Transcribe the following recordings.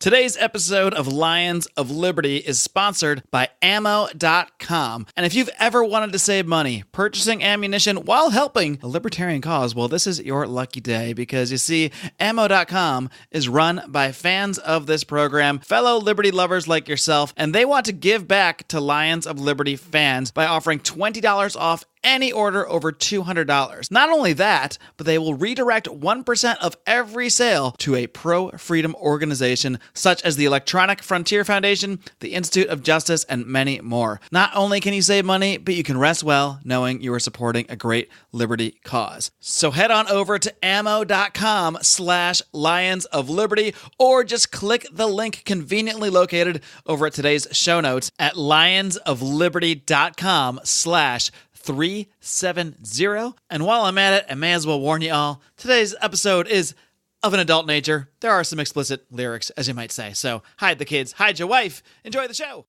Today's episode of Lions of Liberty is sponsored by ammo.com. And if you've ever wanted to save money purchasing ammunition while helping a libertarian cause, well, this is your lucky day because you see, ammo.com is run by fans of this program, fellow liberty lovers like yourself, and they want to give back to Lions of Liberty fans by offering $20 off any order over $200. Not only that, but they will redirect 1% of every sale to a pro-freedom organization such as the Electronic Frontier Foundation, the Institute of Justice, and many more. Not only can you save money, but you can rest well knowing you are supporting a great liberty cause. So head on over to ammo.com/Lions of Liberty, or just click the link conveniently located over at today's show notes at lionsofliberty.com/370. And while I'm at it, I may as well warn you all, today's episode is of an adult nature. There are some explicit lyrics, as you might say. So hide the kids, hide your wife, enjoy the show.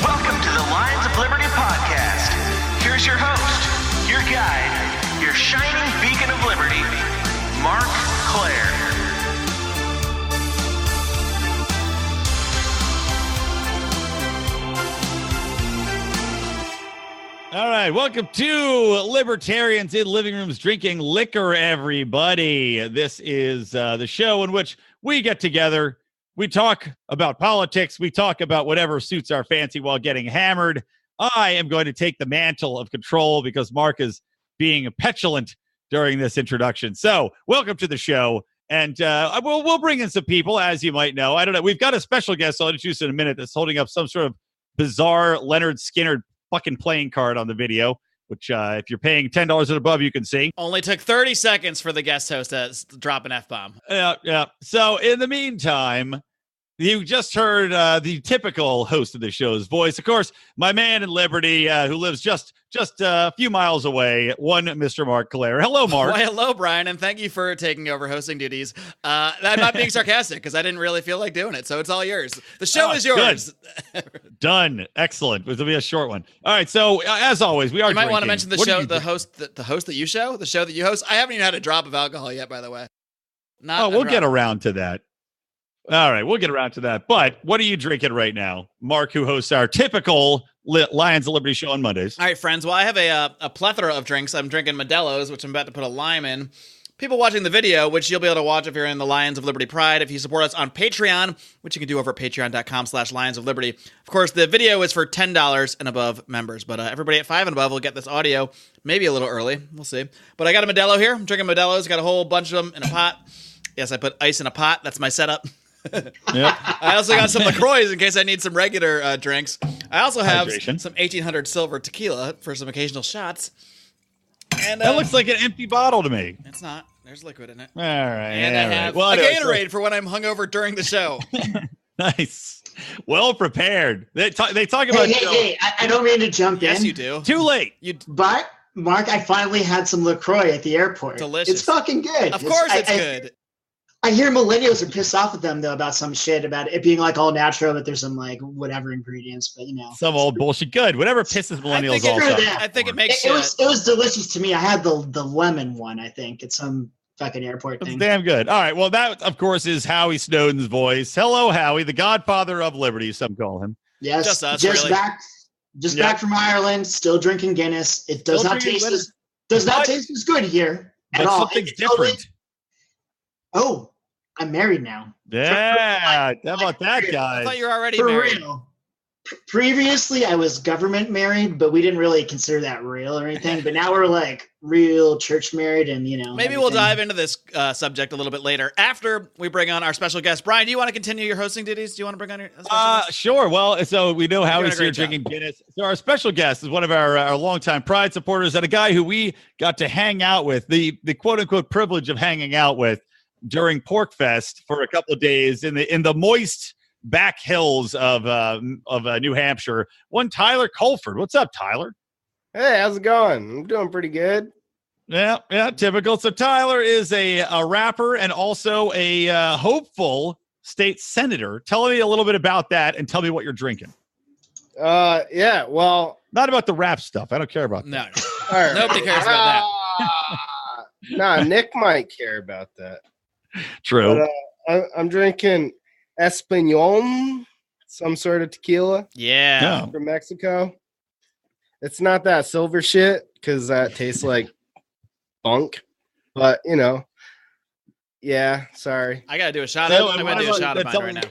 Welcome to the Lions of Liberty podcast. Here's your host, your guide, your shining beacon of liberty, Marc Claire. All right, welcome to Libertarians in Living Rooms Drinking Liquor, everybody. This is the show in which we get together, we talk about politics, we talk about whatever suits our fancy while getting hammered. I am going to take the mantle of control because Marc is being petulant during this introduction. So, welcome to the show, and we'll bring in some people, as you might know. I don't know, we've got a special guest I'll introduce in a minute that's holding up some sort of bizarre Leonard Skinner fucking playing card on the video, which if you're paying $10 and above, you can see. Only took 30 seconds for the guest host to drop an F-bomb. Yeah. So in the meantime, you just heard the typical host of the show's voice. Of course, my man in Liberty, who lives just a few miles away, one Mr. Marc Claire. Hello, Marc. Why, hello, Brian, and thank you for taking over hosting duties. I'm not being sarcastic because I didn't really feel like doing it, so it's all yours. The show is yours. Done. Excellent. This will be a short one. All right. So as always, we are. You might want to mention the show, the host that you show, the show that you host. I haven't even had a drop of alcohol yet, by the way. We'll get around to that. All right, we'll get around to that. But what are you drinking right now? Marc, who hosts our typical Lions of Liberty show on Mondays. All right, friends. Well, I have a plethora of drinks. I'm drinking Modelo's, which I'm about to put a lime in. People watching the video, which you'll be able to watch if you're in the Lions of Liberty Pride, if you support us on Patreon, which you can do over at patreon.com/Lions of Liberty. Of course, the video is for $10 and above members, but everybody at $5 and above will get this audio maybe a little early. We'll see. But I got a Modelo here. I'm drinking Modelo's. Got a whole bunch of them in a pot. Yes, I put ice in a pot. That's my setup. Yep. I also got some LaCroix in case I need some regular drinks. I also have some 1800 silver tequila for some occasional shots. And that looks like an empty bottle to me. It's not. There's liquid in it. All right. And I have a Gatorade for when I'm hungover during the show. Nice. Well prepared. They talk about. Hey, I don't mean to jump in. Yes, you do. Too late. But Marc, I finally had some LaCroix at the airport. Delicious. It's fucking good. Of course, it's good. I hear millennials are pissed off at them though about some shit about it being like all natural, but there's some like whatever ingredients, but you know, some old bullshit. Good, whatever pisses millennials off. I think it makes it was delicious to me. I had the lemon one. I think it's some fucking airport thing. That's damn good. All right, well that of course is Howie Snowden's voice. Hello, Howie, the Godfather of Liberty, some call him. Yes, just us, really. back from Ireland, still drinking Guinness. It does not taste as good here at all. Something's different. Oh. I'm married now. Yeah, how about that, guy? I thought you were already For married. Real. Previously, I was government married, but we didn't really consider that real or anything. But now we're like real church married, and you know. Maybe we'll dive into this subject a little bit later after we bring on our special guest. Brian, do you want to continue your hosting duties? Do you want to bring on your special guest? Sure. Well, so we know Howie's here drinking Guinness. So our special guest is one of our longtime Pride supporters and a guy who we got to hang out with, the quote unquote privilege of hanging out with during Pork Fest for a couple of days in the moist back hills of New Hampshire. One Tyler Colford. What's up, Tyler? Hey, how's it going? I'm doing pretty good. Yeah, typical. So Tyler is a rapper and also a hopeful state senator. Tell me a little bit about that and tell me what you're drinking. Yeah, well, not about the rap stuff. I don't care about that. No. Right. Nobody cares about that. Nah, Nick might care about that. True. I'm drinking Espanol, some sort of tequila Yeah. from Mexico. It's not that silver shit because that tastes like bunk, but yeah. Sorry. I gotta do a shot. So, I'm and gonna what do a about- shot of mine tell right me- now.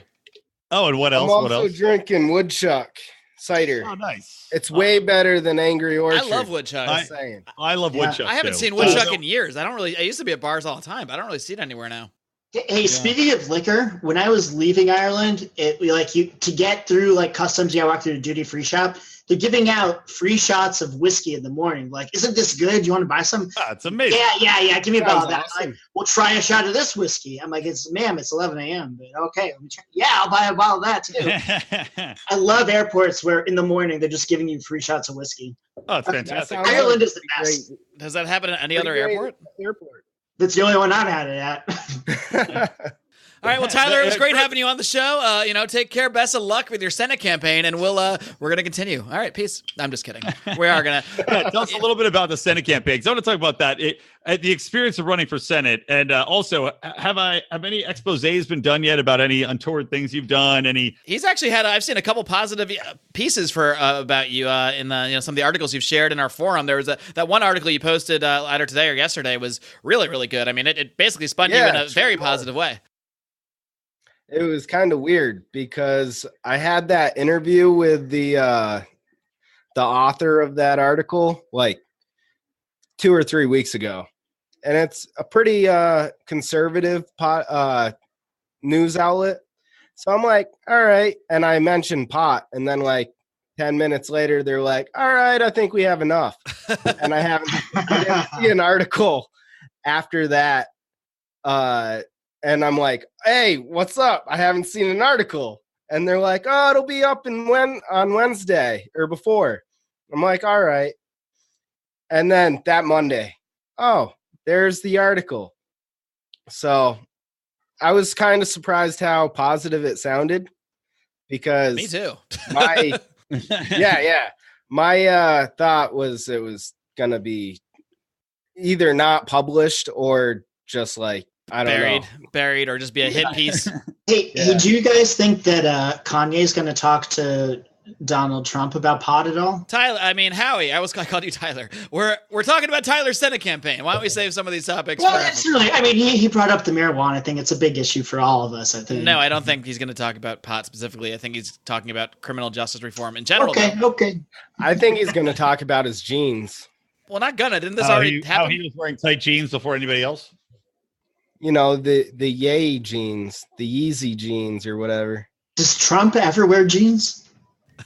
Oh, and what else? I'm What also else? drinking Woodchuck cider. Oh, nice. It's way better than Angry Orchard. I love woodchuck. Just saying. I love Yeah. woodchuck. I haven't too. seen woodchuck in years. I used to be at bars all the time, but I don't really see it anywhere now. Hey, speaking of liquor, when I was leaving Ireland, to get through like customs, you walk through the duty-free shop. They're giving out free shots of whiskey in the morning. Like, isn't this good? Do you want to buy some? Ah, it's amazing. Yeah. Give me a bottle of that. Awesome. Like, we'll try a shot of this whiskey. I'm like, it's 11 a.m. But okay, let me try. Yeah, I'll buy a bottle of that too. I love airports where in the morning they're just giving you free shots of whiskey. Oh, it's fantastic. That sounds Ireland like is the a best. great- Does that happen at any pretty other great airport? Airport. That's the only one I've had it at. All right, well, Tyler, it was great having you on the show. Take care. Best of luck with your Senate campaign, and we're gonna continue. All right, peace. I'm just kidding. We are gonna Tell us a little bit about the Senate campaign. 'Cause I want to talk about that. The experience of running for Senate, and also have any exposés been done yet about any untoward things you've done? He's actually had. I've seen a couple positive pieces for about you in the some of the articles you've shared in our forum. There was that one article you posted either today or yesterday was really, really good. I mean, it basically spun you in a very positive way. It was kind of weird because I had that interview with the author of that article like 2 or 3 weeks ago, and it's a pretty conservative news outlet. So I'm like, all right, and I mentioned pot, and then like 10 minutes later, they're like, all right, I think we have enough, and I didn't see an article after that. And I'm like, hey, what's up? I haven't seen an article. And they're like, oh, it'll be up on Wednesday or before. I'm like, all right. And then that Monday, oh, there's the article. So I was kind of surprised how positive it sounded because Me too. my my thought was it was gonna be either not published or just like I don't know. Buried, or just be a hit piece. Hey, do you guys think that Kanye's going to talk to Donald Trump about pot at all? Tyler, I mean Howie. I called you Tyler. We're talking about Tyler's Senate campaign. Why don't we save some of these topics? Well, it's really. I mean, he brought up the marijuana thing. It's a big issue for all of us, I think. No, I don't think he's going to talk about pot specifically. I think he's talking about criminal justice reform in general. Okay. I think he's gonna talk about his jeans. Well, not gonna. Didn't this already How happen? he was wearing tight jeans before anybody else? The Yay jeans, the Yeezy jeans or whatever. Does Trump ever wear jeans?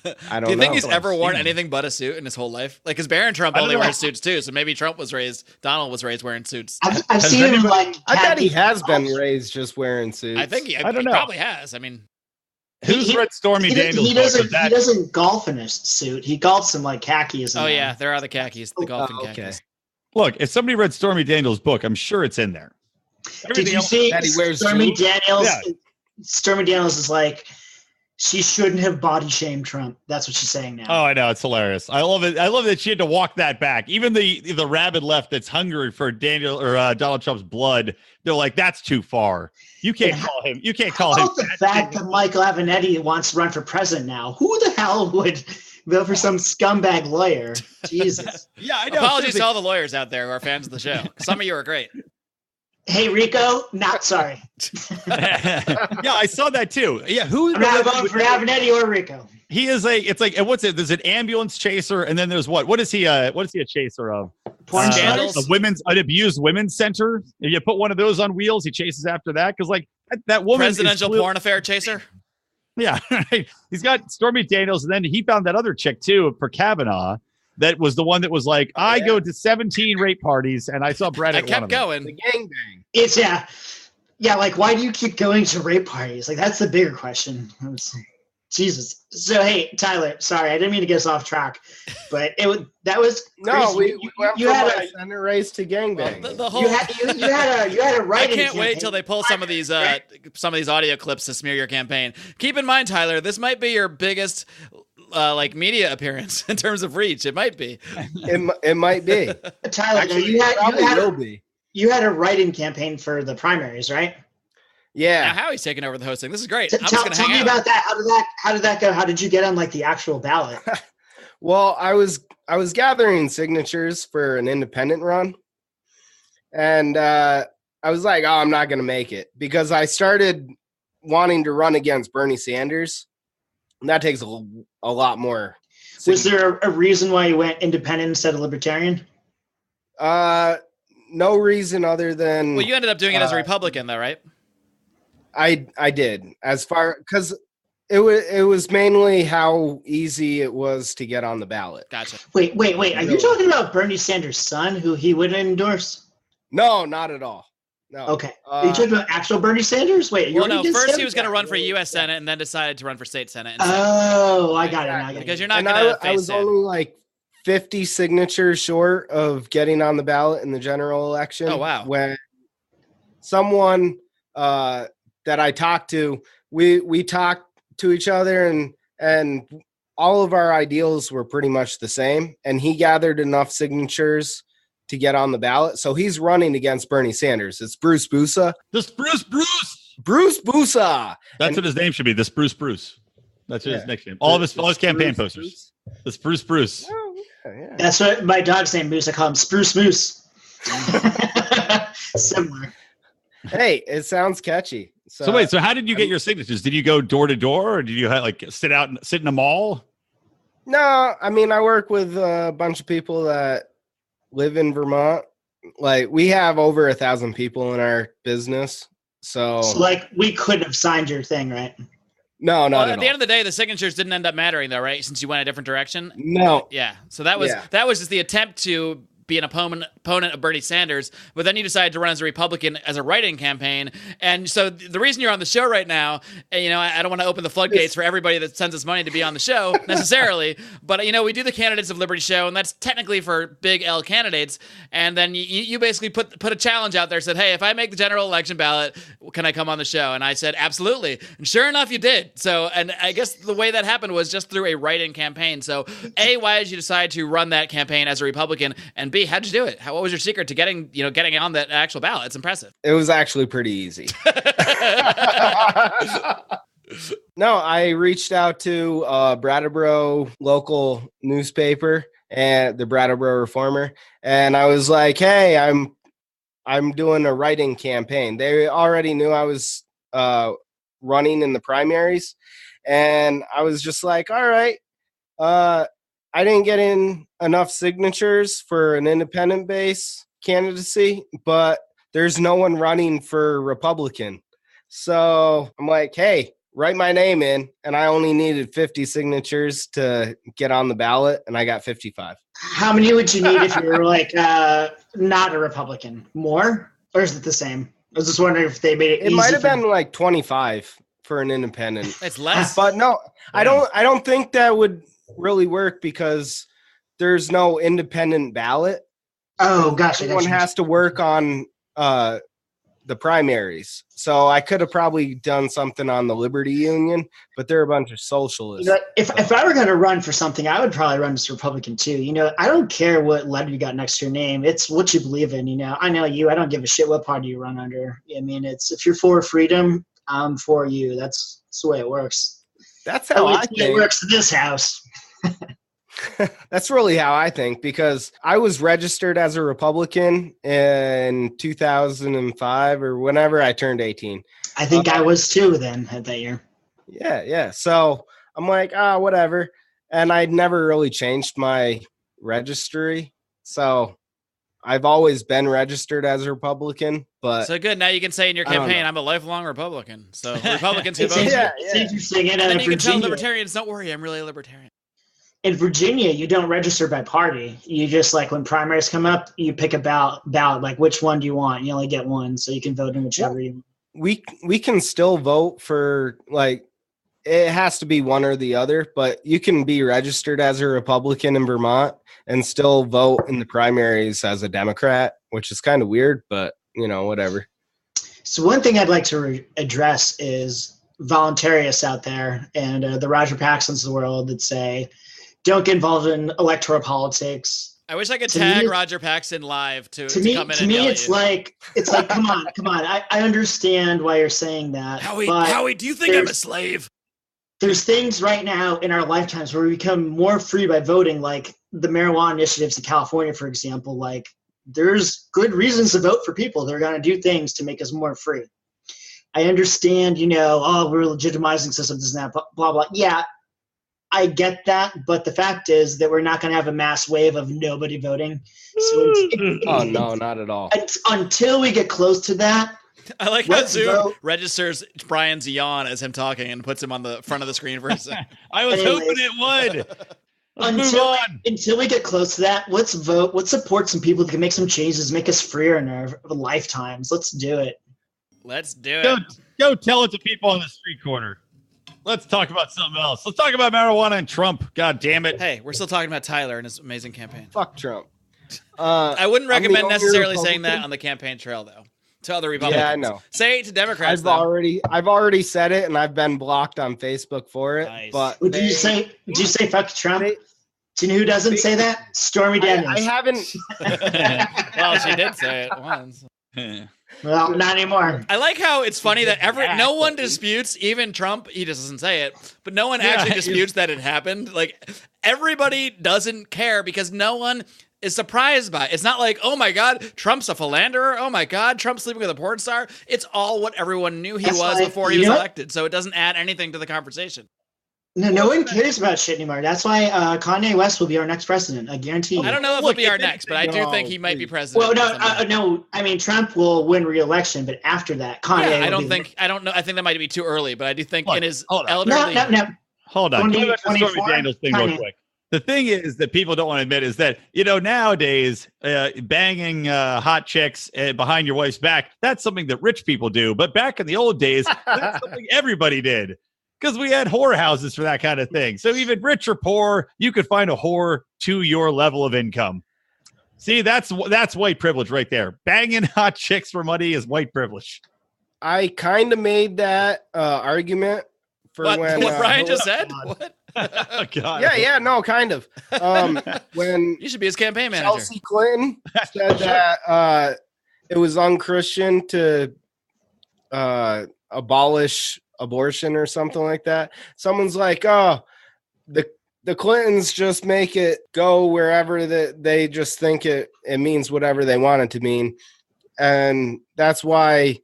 I don't know. Do you think he's I've ever worn seen. anything but a suit in his whole life? Like, because Barron Trump I don't only know. wears suits too, so maybe Donald was raised wearing suits. I've seen him in like. I bet he khaki has been outfits. raised just wearing suits. I think he don't know. probably has. I mean, Who's read Stormy Daniels' He book? doesn't. Is that- He doesn't golf in a suit. He golfs in like khakis. oh yeah, there are the khakis, the golfing okay. khakis. Look, if somebody read Stormy Daniels' book, I'm sure it's in there. Did Everything you else- see that he wears Stormy suits? Daniels? Yeah. Stormy Daniels is like, she shouldn't have body shamed Trump. That's what she's saying now. Oh, I know, it's hilarious. I love it. I love that she had to walk that back. Even the rabid left that's hungry for Donald Trump's blood, they're like, that's too far. You can't call him. You can't call How him. about the fact that Michael Avenatti wants to run for president now? Who the hell would vote for some scumbag lawyer? Jesus. Yeah, I know. Apologies to all the lawyers out there who are fans of the show. Some of you are great. Hey, Rico, not sorry. Yeah, I saw that too. Yeah, who? I'm not voting for Avenatti or Rico. He is it's like, what's it? There's an ambulance chaser, and then there's what is he a chaser of? Porn Scandals? stars? An abused women's center. If you put one of those on wheels, he chases after that because like that woman is Presidential clear- porn affair chaser. Yeah, right. He's got Stormy Daniels, and then he found that other chick too for Kavanaugh. That was the one that was like, I go to 17 rape parties, and I saw Brett I at one kept of them. going. The gangbang. It's yeah. Like, why do you keep going to rape parties? Like, that's the bigger question. Jesus. So, hey, Tyler, sorry, I didn't mean to get us off track, but that was No, crazy. we went you from had a a Senate race to gangbang. The whole. you had a I write-in can't wait campaign. till they pull some of these audio clips to smear your campaign. Keep in mind, Tyler, this might be your biggest media appearance in terms of reach. It might be. It might be. Tyler, Actually, you it probably will be. had a write-in campaign for the primaries, right? Yeah. Now Howie's taking over the hosting. This is great. Tell me about that. How did that go? How did you get on like the actual ballot? Well, I was gathering signatures for an independent run, and I was like, "Oh, I'm not going to make it," because I started wanting to run against Bernie Sanders, and that takes a lot more. Was there a reason why you went independent instead of libertarian? No reason other than. Well, you ended up doing it as a Republican, though, right? I did, because it was mainly how easy it was to get on the ballot. Gotcha. Wait. Are you talking about Bernie Sanders' son, who he would endorse? No, not at all. No. Okay. Are you talking about actual Bernie Sanders? Wait. Well, no. First, he was going to run for U.S. Senate, and then decided to run for state Senate. Oh, I got it now. Because you're not going to face I was only like 50 signatures short of getting on the ballot in the general election. Oh, wow. When someone that I talked to, we talked to each other, and all of our ideals were pretty much the same. And he gathered enough signatures to get on the ballot. So he's running against Bernie Sanders. It's Bruce Busa. This Bruce. Bruce Busa. That's what his name should be. This Bruce. That's his nickname. All his campaign posters. This Bruce. Oh, yeah. That's what my dog's name Moose. I call him Spruce Moose. Similar. Hey, it sounds catchy. So wait, so how did you get your signatures? Did you go door to door, or did you sit in a mall? No, I mean, I work with a bunch of people that live in Vermont. Like, we have over 1,000 people in our business. So like, we couldn't have signed your thing, right? No, not at the end of the day, the signatures didn't end up mattering, though, right? Since you went a different direction. No. Yeah. So that was just the attempt to be an opponent of Bernie Sanders, but then you decided to run as a Republican as a write-in campaign. And so the reason you're on the show right now, I don't want to open the floodgates for everybody that sends us money to be on the show necessarily, but we do the Candidates of Liberty show, and that's technically for big L candidates. And then you basically put a challenge out there, said, hey, if I make the general election ballot, can I come on the show? And I said, absolutely. And sure enough, you did. So, and I guess the way that happened was just through a write-in campaign. So A, why did you decide to run that campaign as a Republican? And B, how'd you do it? What was your secret to getting on that actual ballot? It's impressive. It was actually pretty easy. No, I reached out to Brattleboro local newspaper and the Brattleboro Reformer, and I was like, "Hey, I'm doing a write-in campaign." They already knew I was running in the primaries, and I was just like, "All right." I didn't get in enough signatures for an independent base candidacy, but there's no one running for Republican. So I'm like, hey, write my name in. And I only needed 50 signatures to get on the ballot, and I got 55. How many would you need if you were not a Republican? More? Or is it the same? I was just wondering if they made it easy. It might have been like 25 for an independent. It's less. But no, I don't think that would really work because there's no independent ballot. Oh, gosh. Everyone has to work on the primaries. So I could have probably done something on the Liberty Union, but they're a bunch of socialists. If I were going to run for something, I would probably run as a Republican too. I don't care what letter you got next to your name. It's what you believe in. I know you. I don't give a shit what party you run under. I mean, it's if you're for freedom, I'm for you. That's the way it works. That's how I think it works in this house. That's really how I think, because I was registered as a Republican in 2005 or whenever I turned 18. I think I was too then at that year. Yeah. So I'm like, whatever. And I'd never really changed my registry. So I've always been registered as a Republican. But so good. Now you can say in your campaign, I'm a lifelong Republican. So Republicans can vote. It's interesting. And then you can tell Libertarians, don't worry, I'm really a Libertarian. In Virginia, you don't register by party. You just, when primaries come up, you pick a ballot, like which one do you want? You only get one, so you can vote in whichever you want. We can still vote for, it has to be one or the other, but you can be registered as a Republican in Vermont and still vote in the primaries as a Democrat, which is kind of weird, but, whatever. So one thing I'd like to address is voluntarists out there and the Roger Paxsons of the world that say, don't get involved in electoral politics. I wish I could To tag me- Roger Paxton live to To me, come in to and yell me, at it's you. like come on. I understand why you're saying that. but Howie, do you think I'm a slave? there's things right now in our lifetimes where we become more free by voting, like the marijuana initiatives in California, for example. Like, there's good reasons to vote for people. They're going to do things to make us more free. I understand, we're legitimizing systems and that, blah, blah. Yeah, I get that. But the fact is that we're not going to have a mass wave of nobody voting. So Oh, no, not at all. until we get close to that, I like how let's Zoom vote. registers Brian's yawn as him talking and puts him on the front of the screen for a second. I was Anyways. hoping it would. Let's move on. Until we get close to that, let's vote. Let's support some people that can make some changes, make us freer in our lifetimes. Let's do it. Let's do it. Go tell it to people on the street corner. Let's talk about something else. Let's talk about marijuana and Trump. God damn it. Hey, we're still talking about Tyler and his amazing campaign. Fuck Trump. I wouldn't I'm the recommend only necessarily saying that Republican. on the campaign trail, though. To other Republicans. Yeah, I know. Say it to Democrats, I've already said it, and I've been blocked on Facebook for it. Nice. But Did you say fuck Trump? Do you know who doesn't say that? Stormy Daniels. I haven't. Well, she did say it once. Well, not anymore. I like how it's funny that no one disputes, even Trump, he just doesn't say it, but no one actually disputes that it happened. Like, everybody doesn't care because no one is surprised by it. It's not like, oh my God, Trump's a philanderer. Oh my God, Trump's sleeping with a porn star. It's all what everyone knew he That's was why- before he was elected. So it doesn't add anything to the conversation. No one cares about shit anymore. That's why Kanye West will be our next president. I guarantee you. I don't know if he'll be our next, but I do No, think he might be president. Well, someday. no. I mean, Trump will win re-election, but after that, Kanye. Yeah, I will don't know. I think that might be too early, but I do think Look, in his hold on. elderly. No. Hold on. Go back to the Stormy 2024? Daniels thing real Kanye. quick. The thing is that people don't want to admit is that, nowadays, banging hot chicks behind your wife's back, that's something that rich people do. But back in the old days, that's something everybody did because we had whorehouses for that kind of thing. So even rich or poor, you could find a whore to your level of income. See, that's white privilege right there. Banging hot chicks for money is white privilege. I kind of made that argument for What when Brian just Hillary- said? What? Oh, God. Yeah, no, kind of. When You should be his campaign manager. Chelsea Clinton said that it was unchristian to abolish abortion or something like that. Someone's like, oh, the Clintons just make it go wherever they just think it means whatever they want it to mean. And that's why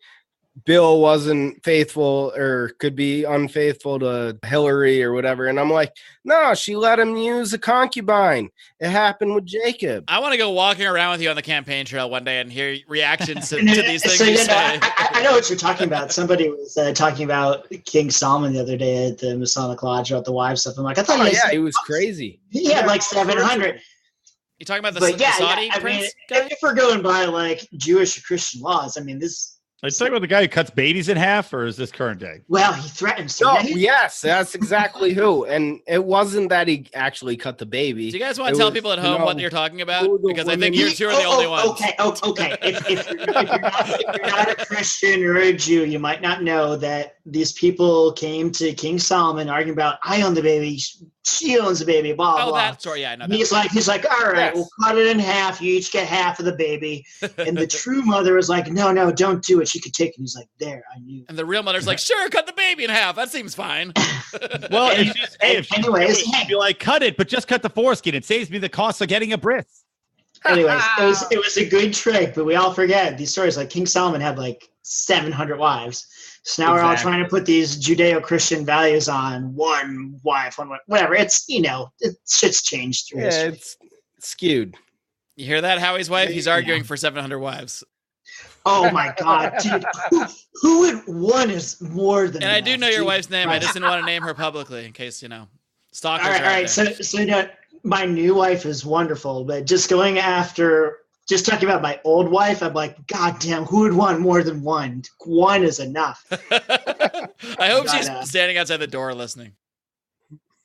Bill wasn't faithful or could be unfaithful to Hillary or whatever. And I'm like, no, she let him use a concubine. It happened with Jacob. I want to go walking around with you on the campaign trail one day and hear reactions to these things So, you you know, say. I know what you're talking about. Somebody was talking about King Solomon the other day at the Masonic Lodge about the wives stuff. I'm like, I thought He was crazy. he had like 700. You talking about the But yeah, Saudi I mean, prince guy? if we're going by like Jewish or Christian laws, I mean, this. Are you talking about the guy who cuts babies in half, or is this current day? Well, he threatens. So No, yeah, he- yes, that's exactly who. And it wasn't that he actually cut the baby. Do you guys want to It tell was, people at you home know, what you're talking about? who the Because I women- think you two are the only ones. Okay. If you're not a Christian or a Jew, you might not know that these people came to King Solomon arguing about, I own the baby, she owns the baby, blah, Oh, blah. that story. Yeah, I know And that. he's like, all right, Yes. we'll cut it in half. You each get half of the baby. And the true mother is like, no, don't do it. She could take it. And he's like, there, I knew. And the real mother's like, sure, cut the baby in half. That seems fine. Well, And- if she's anyways, Jewish, she'd be like, cut it, but just cut the foreskin. It saves me the cost of getting a bris. Anyways, it was a good trick, but we all forget these stories. Like King Solomon had like 700 wives. So now we're all Exactly. trying to put these Judeo-Christian values on one wife, whatever. It's, shit's changed through Yeah, history. it's skewed. You hear that, Howie's wife? He's arguing for 700 wives. Oh my God, dude. Who would one is more than And I do enough, know your dude. wife's name. I Right. just didn't want to name her publicly in case, stalkers All are out right. there. So my new wife is wonderful, but just talking about my old wife, I'm like, God damn, who would want more than one? One is enough. I hope she's But, standing outside the door listening.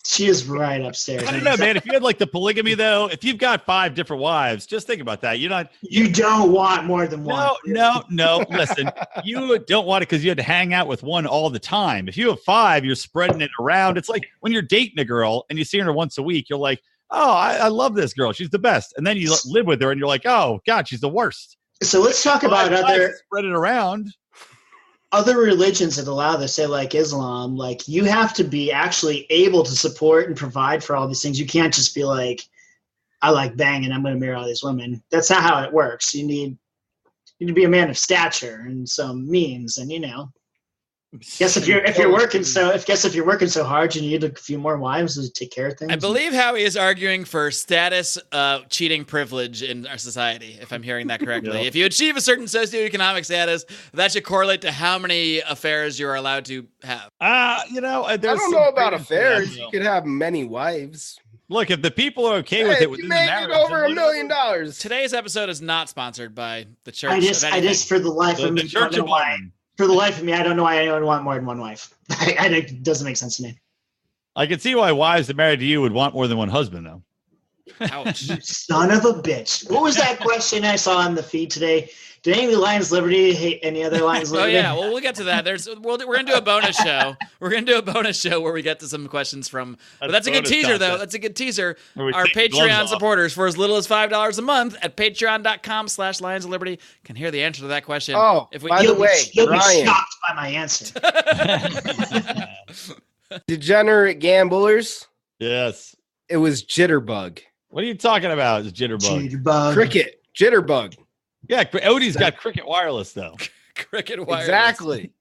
She is right upstairs. I don't know, man. If you had like the polygamy, though, if you've got 5 different wives, just think about that. You're not. You don't want more than one. No. Listen, you don't want it because you had to hang out with one all the time. If you have 5, you're spreading it around. It's like when you're dating a girl and you see her once a week, you're like, oh, I love this girl. She's the best. And then you live with her and you're like, oh, God, she's the worst. So let's talk about spread it around. Other religions that allow this, say like Islam. Like you have to be actually able to support and provide for all these things. You can't just be like, I like banging, I'm going to marry all these women. That's not how it works. You need to be a man of stature and some means, and guess if you're working so hard, you need a few more wives to take care of things. I believe Howie is arguing for status cheating privilege in our society, if I'm hearing that correctly. Yeah. If you achieve a certain socioeconomic status, that should correlate to how many affairs you're allowed to have. I don't know about affairs. You could have many wives. Look, if the people are okay with it, you made it over $1 million. Today's episode is not sponsored by the church. I just for the life of me, Church of Mormon. For the life of me, I don't know why anyone would want more than one wife. It doesn't make sense to me. I can see why wives that married to you would want more than one husband, though. Ouch. You son of a bitch. What was that question I saw on the feed today? Did any of the Lions Liberty hate any other Lions Liberty? Oh, yeah. Well, we'll get to that. We're going to do a bonus show. We're going to do a bonus show where we get to some questions from. But that's a good teaser, though. That's a good teaser. Our Patreon supporters, for as little as $5 a month at patreon.com/Lions of Liberty, can hear the answer to that question. Oh, by the way, you'll be Ryan. shocked by my answer. Degenerate gamblers. Yes. It was Jitterbug. What are you talking about? It's Jitterbug. Cricket. Jitterbug. Yeah, Odie's got Cricket Wireless, though. Cricket Wireless. Exactly.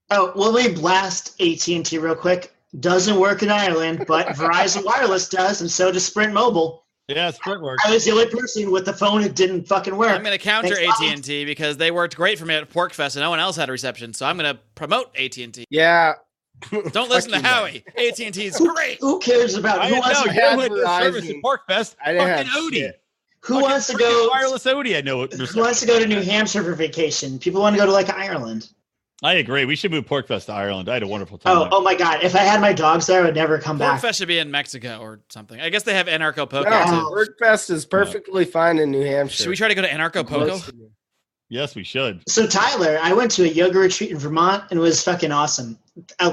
Oh, well, let me blast AT&T real quick. Doesn't work in Ireland, but Verizon Wireless does, and so does Sprint Mobile. Yeah, Sprint works. I was the only person with the phone that didn't fucking work. I'm going to counter AT&T because they worked great for me at PorkFest and no one else had a reception, so I'm going to promote AT&T. Yeah. Don't listen to Howie. AT&T is great. Who cares about who wants to you went to service at PorkFest. I didn't have Odie. shit. Who wants to go wireless Odie? I know it. Who wants to go to New Hampshire for vacation? People want to go to like Ireland. I agree. We should move PorkFest to Ireland. I had a wonderful time. Oh my God! If I had my dogs there, I would never come back. PorkFest should be in Mexico or something. I guess they have Anarcho Poco No, too. PorkFest is perfectly fine in New Hampshire. Should we try to go to Anarcho Poco? Yes, we should. So Tyler, I went to a yoga retreat in Vermont and it was fucking awesome. I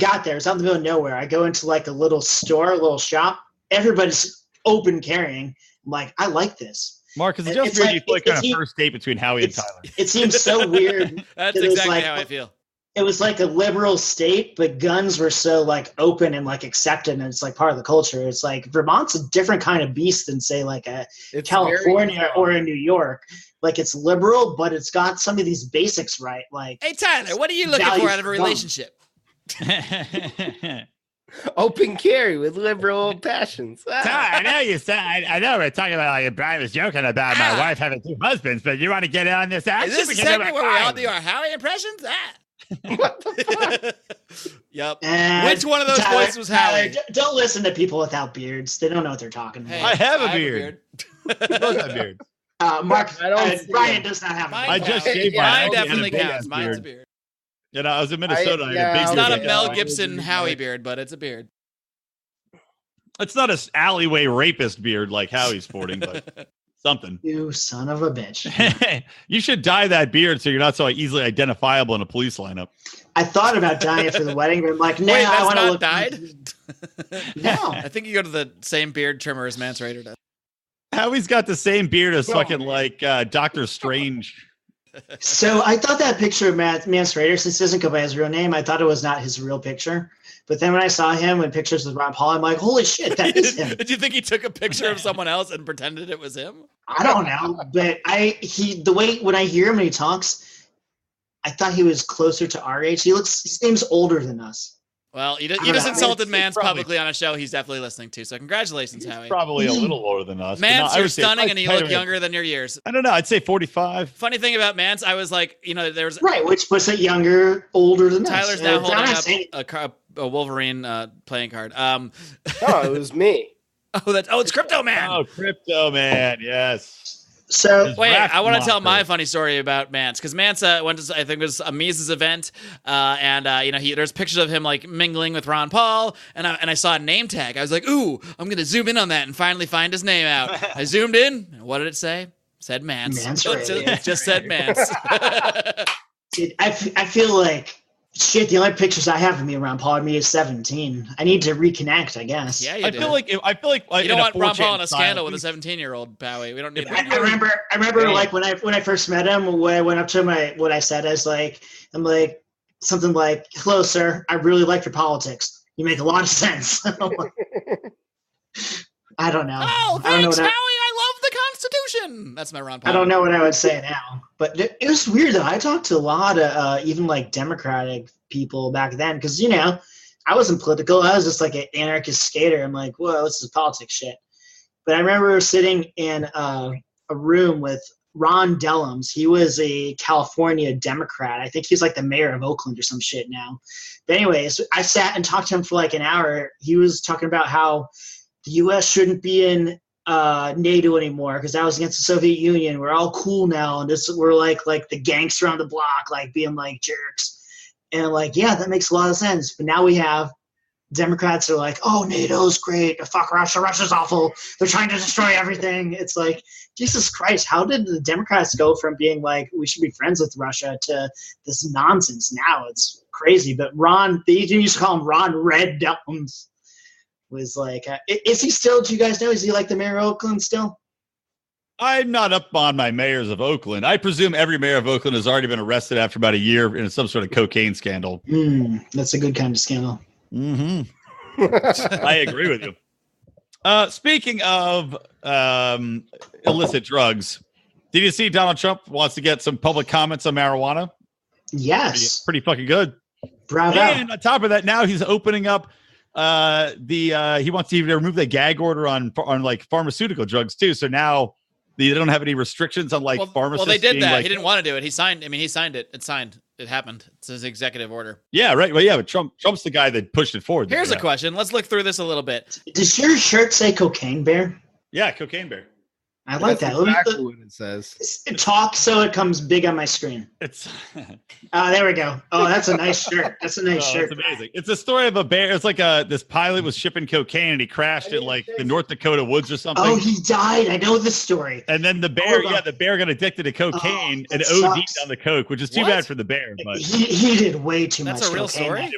got there. It's out in the middle of nowhere. I go into like a little store, a little shop. Everybody's open carrying. I'm like, I like this. Mark, is it just weird you feel like on a first date between Howie and Tyler? It seems so weird. That's exactly how I feel. It was like a liberal state, but guns were so like open and like accepted, and it's like part of the culture. It's like Vermont's a different kind of beast than say like It's California or in New York. Like it's liberal, but it's got some of these basics right. Like, hey Tyler, what are you looking for out of a relationship? Open carry with liberal passions. I know you said. I know we're talking about like Brian was joking about my wife having 2 husbands, but you want to get on this action? Is this a segment where we all do our Howie impressions? What the fuck? Yep. And which one of those Tyler, voices was Howie? Don't listen to people without beards. They don't know what they're talking about. Hey, I have a beard. We both have beards. Mark, Brian them. does not have a Mine I beard. just counts. shaved Mine mine. I had a definitely big counts. ass Mine's a beard. beard. You know, I was in Minnesota. I had a big It's beard. not a like Mel that. Gibson Howie beard, but it's a beard. It's not an alleyway rapist beard like Howie's sporting, but something. You son of a bitch. You should dye that beard so you're not so easily identifiable in a police lineup. I thought about dyeing it for the wedding, but I'm like, no, Wait, I that's want to not look dyed? No. I think you go to the same beard trimmer as Mance Raider does. Howie's got the same beard as fucking like Doctor Strange. So I thought that picture of Mance Raider, since he doesn't go by his real name, I thought it was not his real picture. But then when I saw him in pictures with Ron Paul, I'm like, holy shit, that is him. Did you think he took a picture of someone else and pretended it was him? I don't know, but the way when I hear him when he talks, I thought he was closer to our age. He seems older than us. Well, you don't just know. insulted It's Mance probably- publicly on a show he's definitely listening to. So congratulations, Howie. Probably a little older than us. but no, Mance, I you're would say stunning and you probably- look younger than your years. I don't know. I'd say 45. Funny thing about Mance, I was like, there was Right, which puts it younger, older than us. Tyler's now I'm not holding saying- up a Wolverine playing card. No, it was me. It's Crypto Man. Oh, Crypto Man. Yes. So Wait, Draft I want to tell mocker. my funny story about Mance because Mance went to I think it was a Mises event, and there's pictures of him like mingling with Ron Paul, and I saw a name tag. I was like, ooh, I'm gonna zoom in on that and finally find his name out. I zoomed in. And what did it say? Said Mance. Mance It Radio. just said Mance. Dude, I feel like Shit, the only pictures I have of me around Paul and me is 17. I need to reconnect, I guess. Yeah, I feel like you don't want Ron Paul in a scandal with a 17-year-old, Bowie. We don't need that. I remember like when I first met him, when I went up to him, what I said is like, I'm like something like, "Hello, sir. I really like your politics. You make a lot of sense." I don't know. Oh, thanks, Howie. I love the Constitution. That's my Ron Paul. I don't know what I would say now, but it was weird though. I talked to a lot of even like Democratic people back then because I wasn't political. I was just like an anarchist skater. I'm like, whoa, this is politics shit. But I remember sitting in a room with Ron Dellums. He was a California Democrat. I think he's like the mayor of Oakland or some shit now. But anyways, I sat and talked to him for like an hour. He was talking about how the U.S. shouldn't be in NATO anymore because that was against the Soviet Union. We're all cool now, and we're like the gangster on the block, like being like jerks. And I'm like, yeah, that makes a lot of sense. But now we have Democrats are like, oh, NATO's great. Fuck Russia. Russia's awful. They're trying to destroy everything. It's like, Jesus Christ, how did the Democrats go from being like, we should be friends with Russia to this nonsense now? It's crazy. But Ron, they used to call him Ron Red Dellums. Was like, is he still, do you guys know, is he like the mayor of Oakland still? I'm not up on my mayors of Oakland. I presume every mayor of Oakland has already been arrested after about a year in some sort of cocaine scandal. That's a good kind of scandal. Mm-hmm. I agree with you. Speaking of illicit drugs, did you see Donald Trump wants to get some public comments on marijuana? Yes. Pretty fucking good. Bravo. And on top of that, now he's opening up he wants to even remove the gag order on like pharmaceutical drugs too. So now they don't have any restrictions on like pharmacists. Well, they did that. Like, he didn't want to do it. He signed it. It's signed. It happened. It's his executive order. Yeah, right. Well, yeah, but Trump's the guy that pushed it forward. Here's a question. Let's look through this a little bit. Does your shirt say Cocaine Bear? Yeah, Cocaine Bear. I like that. Exactly what it says. Talk so it comes big on my screen. It's there we go. Oh, that's a nice shirt. That's a nice shirt. It's amazing. It's a story of a bear. It's like this pilot was shipping cocaine and he crashed in like the North Dakota woods or something. Oh, he died. I know the story. And then the bear got addicted to cocaine and OD'd on the coke, which is too bad for the bear. But he did way too much. That's a real story.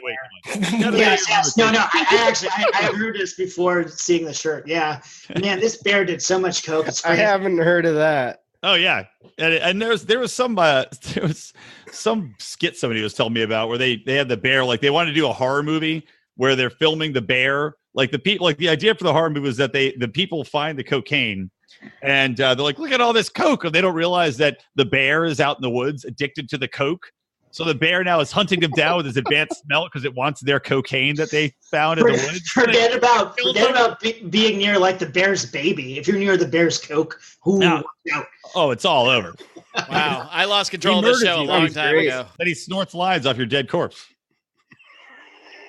Yes. No. I heard this before seeing the shirt. Yeah, man, this bear did so much coke. It's crazy. I haven't heard of that. Oh yeah, and there was some skit somebody was telling me about where they had the bear, like they wanted to do a horror movie where they're filming the bear. Like the people, like the idea for the horror movie was that the people find the cocaine and they're like, look at all this coke, and they don't realize that the bear is out in the woods addicted to the coke. So the bear now is hunting them down with his advanced smell because it wants their cocaine that they found in the woods. Forget about being near like the bear's baby. If you're near the bear's coke, it's all over. Wow, I lost control of the show a long time ago. Then he snorts lines off your dead corpse.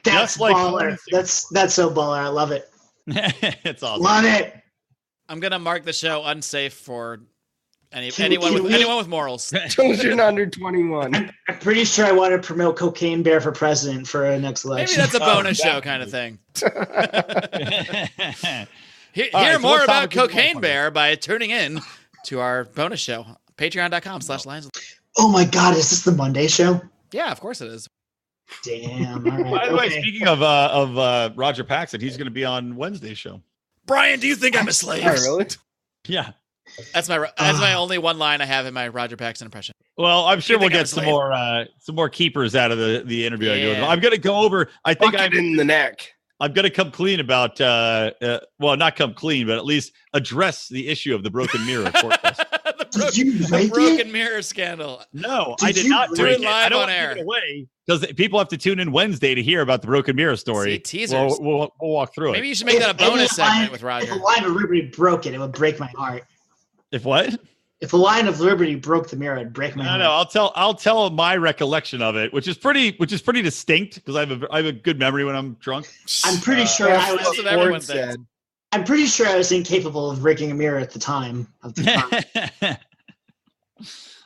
That's baller. That's so baller. I love it. It's awesome. Love it. I'm gonna mark the show unsafe for anyone with morals. Children under 21. I'm pretty sure I want to promote Cocaine Bear for president for our next election. Maybe that's a bonus show kind of thing. Hear more about Cocaine Bear by tuning in to our bonus show. Patreon.com/Lions. Oh my God, is this the Monday show? Yeah, of course it is. Damn. All right, by the way, speaking of Roger Paxson, he's going to be on Wednesday's show. Brian, do you think I'm a slave? Oh, really? Yeah. That's my only one line I have in my Roger Paxson impression. Well, I'm sure we'll get some more keepers out of the interview. Yeah. I'm going to go over. I think I'm in the neck. I'm going to come clean about. Not come clean, but at least address the issue of the broken mirror contest. the broken mirror scandal. No, I did not do it live I don't on air. give it away because people have to tune in Wednesday to hear about the broken mirror story. See, teasers. We'll walk through it. Maybe you should make that a bonus segment with Roger. If a line of Liberty broke it would break my heart. If what? If a line of Liberty broke the mirror, it'd break my heart. No, I'll tell my recollection of it, which is pretty distinct because I have a good memory when I'm drunk. I'm pretty sure everyone thinks. I'm pretty sure I was incapable of breaking a mirror at the time of the crime.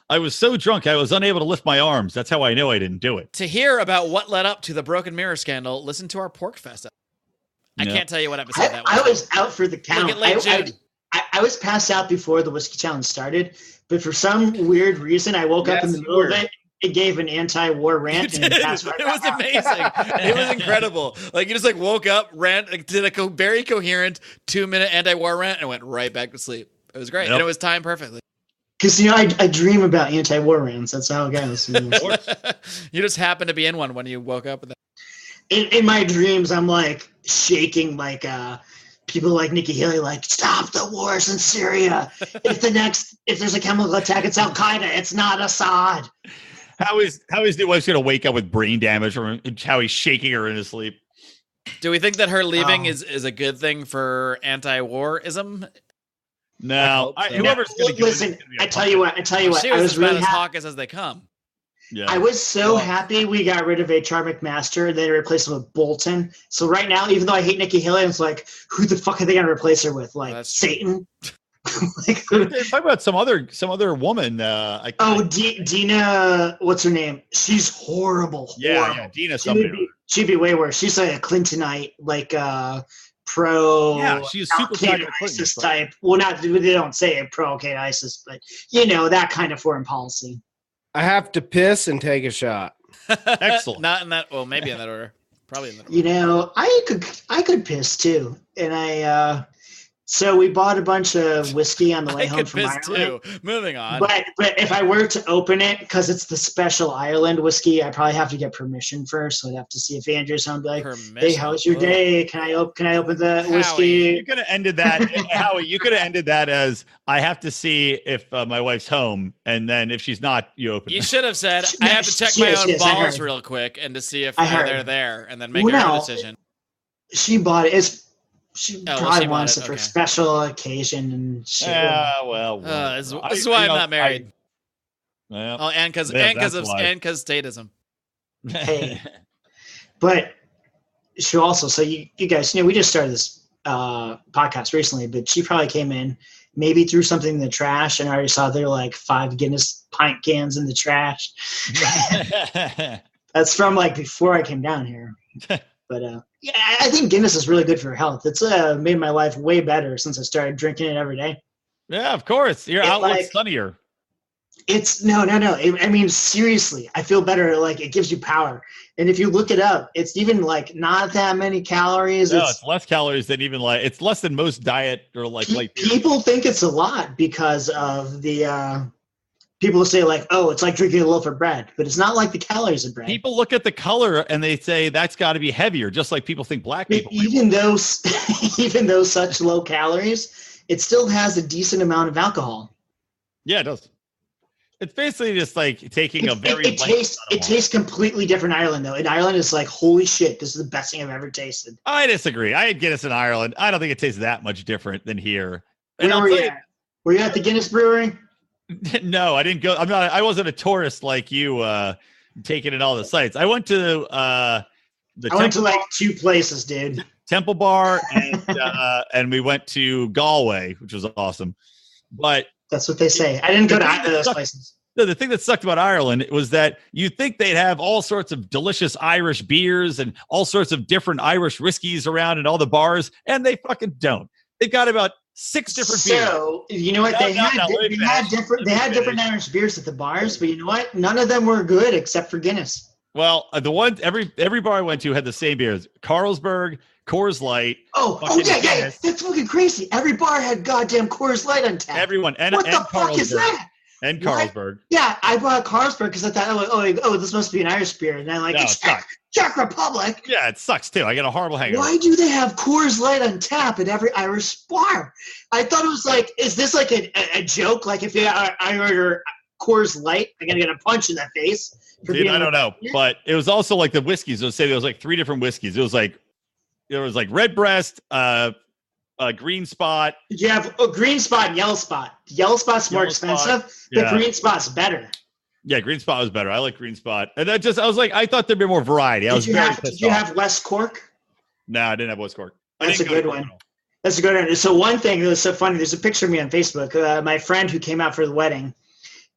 I was so drunk I was unable to lift my arms. That's how I know I didn't do it. To hear about what led up to the broken mirror scandal, listen to our Pork Fest. I can't tell you what episode that was. I was out for the count. Look at late June. I was passed out before the Whiskey Challenge started, but for some weird reason, I woke up in the middle of it it gave an anti-war rant. You And did. it passed right It was back out. amazing. It was incredible. Like you just like woke up, rant, like, did a very coherent 2-minute anti-war rant, and went right back to sleep. It was great, Yep. and it was timed perfectly. Because I dream about anti-war rants. That's how it goes. You just happened to be in one when you woke up with that. In my dreams, I'm like shaking, like people like Nikki Haley, like stop the wars in Syria. If there's a chemical attack, it's Al Qaeda. It's not Assad. How is the wife's gonna wake up with brain damage from how he's shaking her in his sleep? Do we think that her leaving is a good thing for anti-warism? No, I hope so. whoever's gonna go in is Listen, gonna be a I tell you what. She I was was as really bad as happy. hawkish as they come. Yeah. I was so happy we got rid of HR McMaster. They replaced him with Bolton. So right now, even though I hate Nikki Haley, it's like, who the fuck are they gonna replace her with? Like That's true. Satan? Like, Talk about some other woman. Dina, what's her name? She's horrible. Yeah, Dina She'd be, somebody. she'd be way worse. She's like a Clintonite, like pro. Yeah, she's super Al-Qaeda tight with ISIS Clinton, type. Well, not they don't say it pro Al-Qaeda ISIS, but that kind of foreign policy. I have to piss and take a shot. Excellent. Not in that. Well, maybe in that order. Probably in that order. I could piss too, and so we bought a bunch of whiskey on the way I home could from piss Ireland. too. Moving on. But if I were to open it, because it's the special Ireland whiskey, I probably have to get permission first. So I'd have to see if Andrew's home. Be like, hey, how was your day? Can I open the whiskey? You could have ended that, Howie. You could have ended that as I have to see if my wife's home, and then if she's not, you open. You it. should have said, I have to check my Yes, own yes, I balls heard. real quick and to see if I heard. they're there, and then make Well, your own no. decision. She bought it. She well, probably she bought wants it, it for okay. special occasion and shit. Yeah, well, This is why I'm not married. Well, Oh, and because that's why. statism. Hey. But she also, so you guys, we just started this podcast recently, but she probably came in, maybe threw something in the trash, and I already saw there were like 5 Guinness pint cans in the trash. That's from like before I came down here. But yeah, I think Guinness is really good for your health. It's made my life way better since I started drinking it every day. Yeah, of course. Your It, outlook's like- sunnier. It's no. I mean, seriously, I feel better. Like it gives you power. And if you look it up, it's even like not that many calories. No, it's less calories than even it's less than most diet or like people think it's a lot because of the people say like, oh, it's like drinking a loaf of bread, but it's not like the calories of bread. People look at the color and they say that's got to be heavier, just like people think black people. Even though such low calories, it still has a decent amount of alcohol. Yeah, it does. It's basically just like taking a very it tastes completely different in Ireland though. In Ireland, it's like, holy shit, this is the best thing I've ever tasted. I disagree. I had Guinness in Ireland. I don't think it tastes that much different than here. And Where I'll were you tell at? Were you at the Guinness Brewery? No, I didn't go. I wasn't a tourist like you, taking in all the sites. I went to I went to like 2 places, dude. Temple Bar and we went to Galway, which was awesome. But That's what they say. I didn't go to either of those places. no, the thing that sucked about Ireland was that you think they'd have all sorts of delicious Irish beers and all sorts of different Irish whiskeys around in all the bars, and they fucking don't. They've got about 6 different beers. So you know what? No, They no, had no, let me finish. different. They Let me had different finish. Irish beers at the bars, but you know what? None of them were good except for Guinness. Well, the one every bar I went to had the same beers: Carlsberg, Coors Light. Oh Fucking yeah. Guinness. That's fucking crazy. Every bar had goddamn Coors Light on tap. Everyone and what the and fuck is Carlsberg that? and What? Carlsberg. Yeah, I bought Carlsberg because I thought, oh, this must be an Irish beer, and I'm like, No, it's it's not. Czech Republic. Yeah, it sucks too. I got a horrible hangover. Why do they have Coors Light on tap at every Irish bar? I thought it was like, is this like a joke? Like if I order Coors Light, I'm gonna get a punch in the face. for Dude, being I don't know, Yeah. but it was also like the whiskeys. It was say there was like 3 different whiskeys. It was like there was like Redbreast, Green Spot. You have a Green Spot and Yellow Spot. Yellow Spot's more Yellow Spot, expensive. yeah. The Green Spot's better. Yeah, Green Spot was better. I like Green Spot, and I was like, I thought there'd be more variety. I was Did very did pissed you off. have West Cork? No, I didn't have West Cork. I That's didn't a go to good Cork one. at all. That's a good one. So one thing that was so funny, there's a picture of me on Facebook. My friend who came out for the wedding,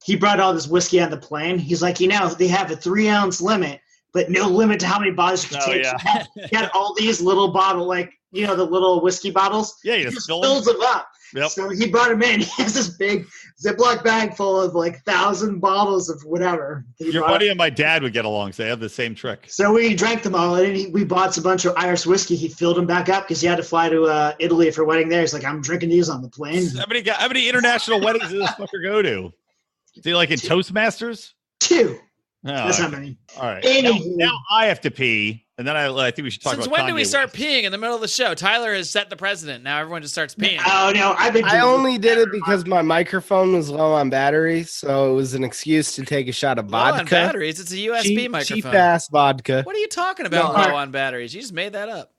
he brought all this whiskey on the plane. He's like, they have a 3-ounce limit, but no limit to how many bottles you can Oh, take. yeah. He had all these little bottle, the little whiskey bottles. Yeah, you He just just fill fills them. them up. Yep. So he brought him in. He has this big Ziploc bag full of like 1,000 bottles of whatever. Your buddy and my dad would get along, so they have the same trick. So we drank them all, and we bought a bunch of Irish whiskey. He filled them back up because he had to fly to Italy for a wedding there. He's like, I'm drinking these on the plane. How many international weddings does this fucker go to? Is he like in Toastmasters? 2. Oh, That's not many. All right. Anywho. Now I have to pee, and then I think we should talk Since about when do we Kanye start West. peeing in the middle of the show? Tyler has set the precedent. Now everyone just starts peeing. Oh no, I only did it because my microphone was low on battery, so it was an excuse to take a shot of Low on vodka. batteries. It's a USB microphone. Cheap ass vodka. What are you talking about? No, Low on batteries. You just made that up.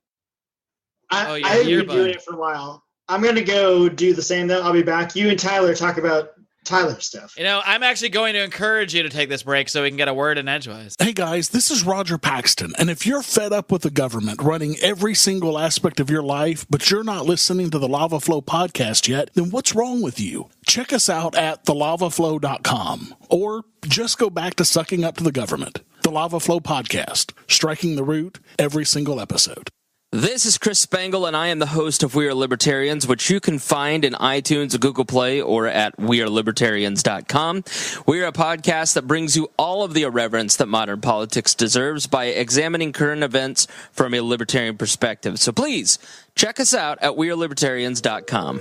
I yeah, have been earbud. doing it for a while. I'm gonna go do the same though. I'll be back. You and Tyler talk about Tyler stuff. You know, I'm actually going to encourage you to take this break so we can get a word in edgewise. Hey guys, this is Roger Paxton, and if you're fed up with the government running every single aspect of your life, but you're not listening to the Lava Flow podcast yet, then what's wrong with you? Check us out at thelavaflow.com, or just go back to sucking up to the government. The Lava Flow podcast, striking the root every single episode. This is Chris Spangle, and I am the host of We Are Libertarians, which you can find in iTunes, Google Play, or at wearelibertarians.com. We are a podcast that brings you all of the irreverence that modern politics deserves by examining current events from a libertarian perspective. So please, check us out at wearelibertarians.com.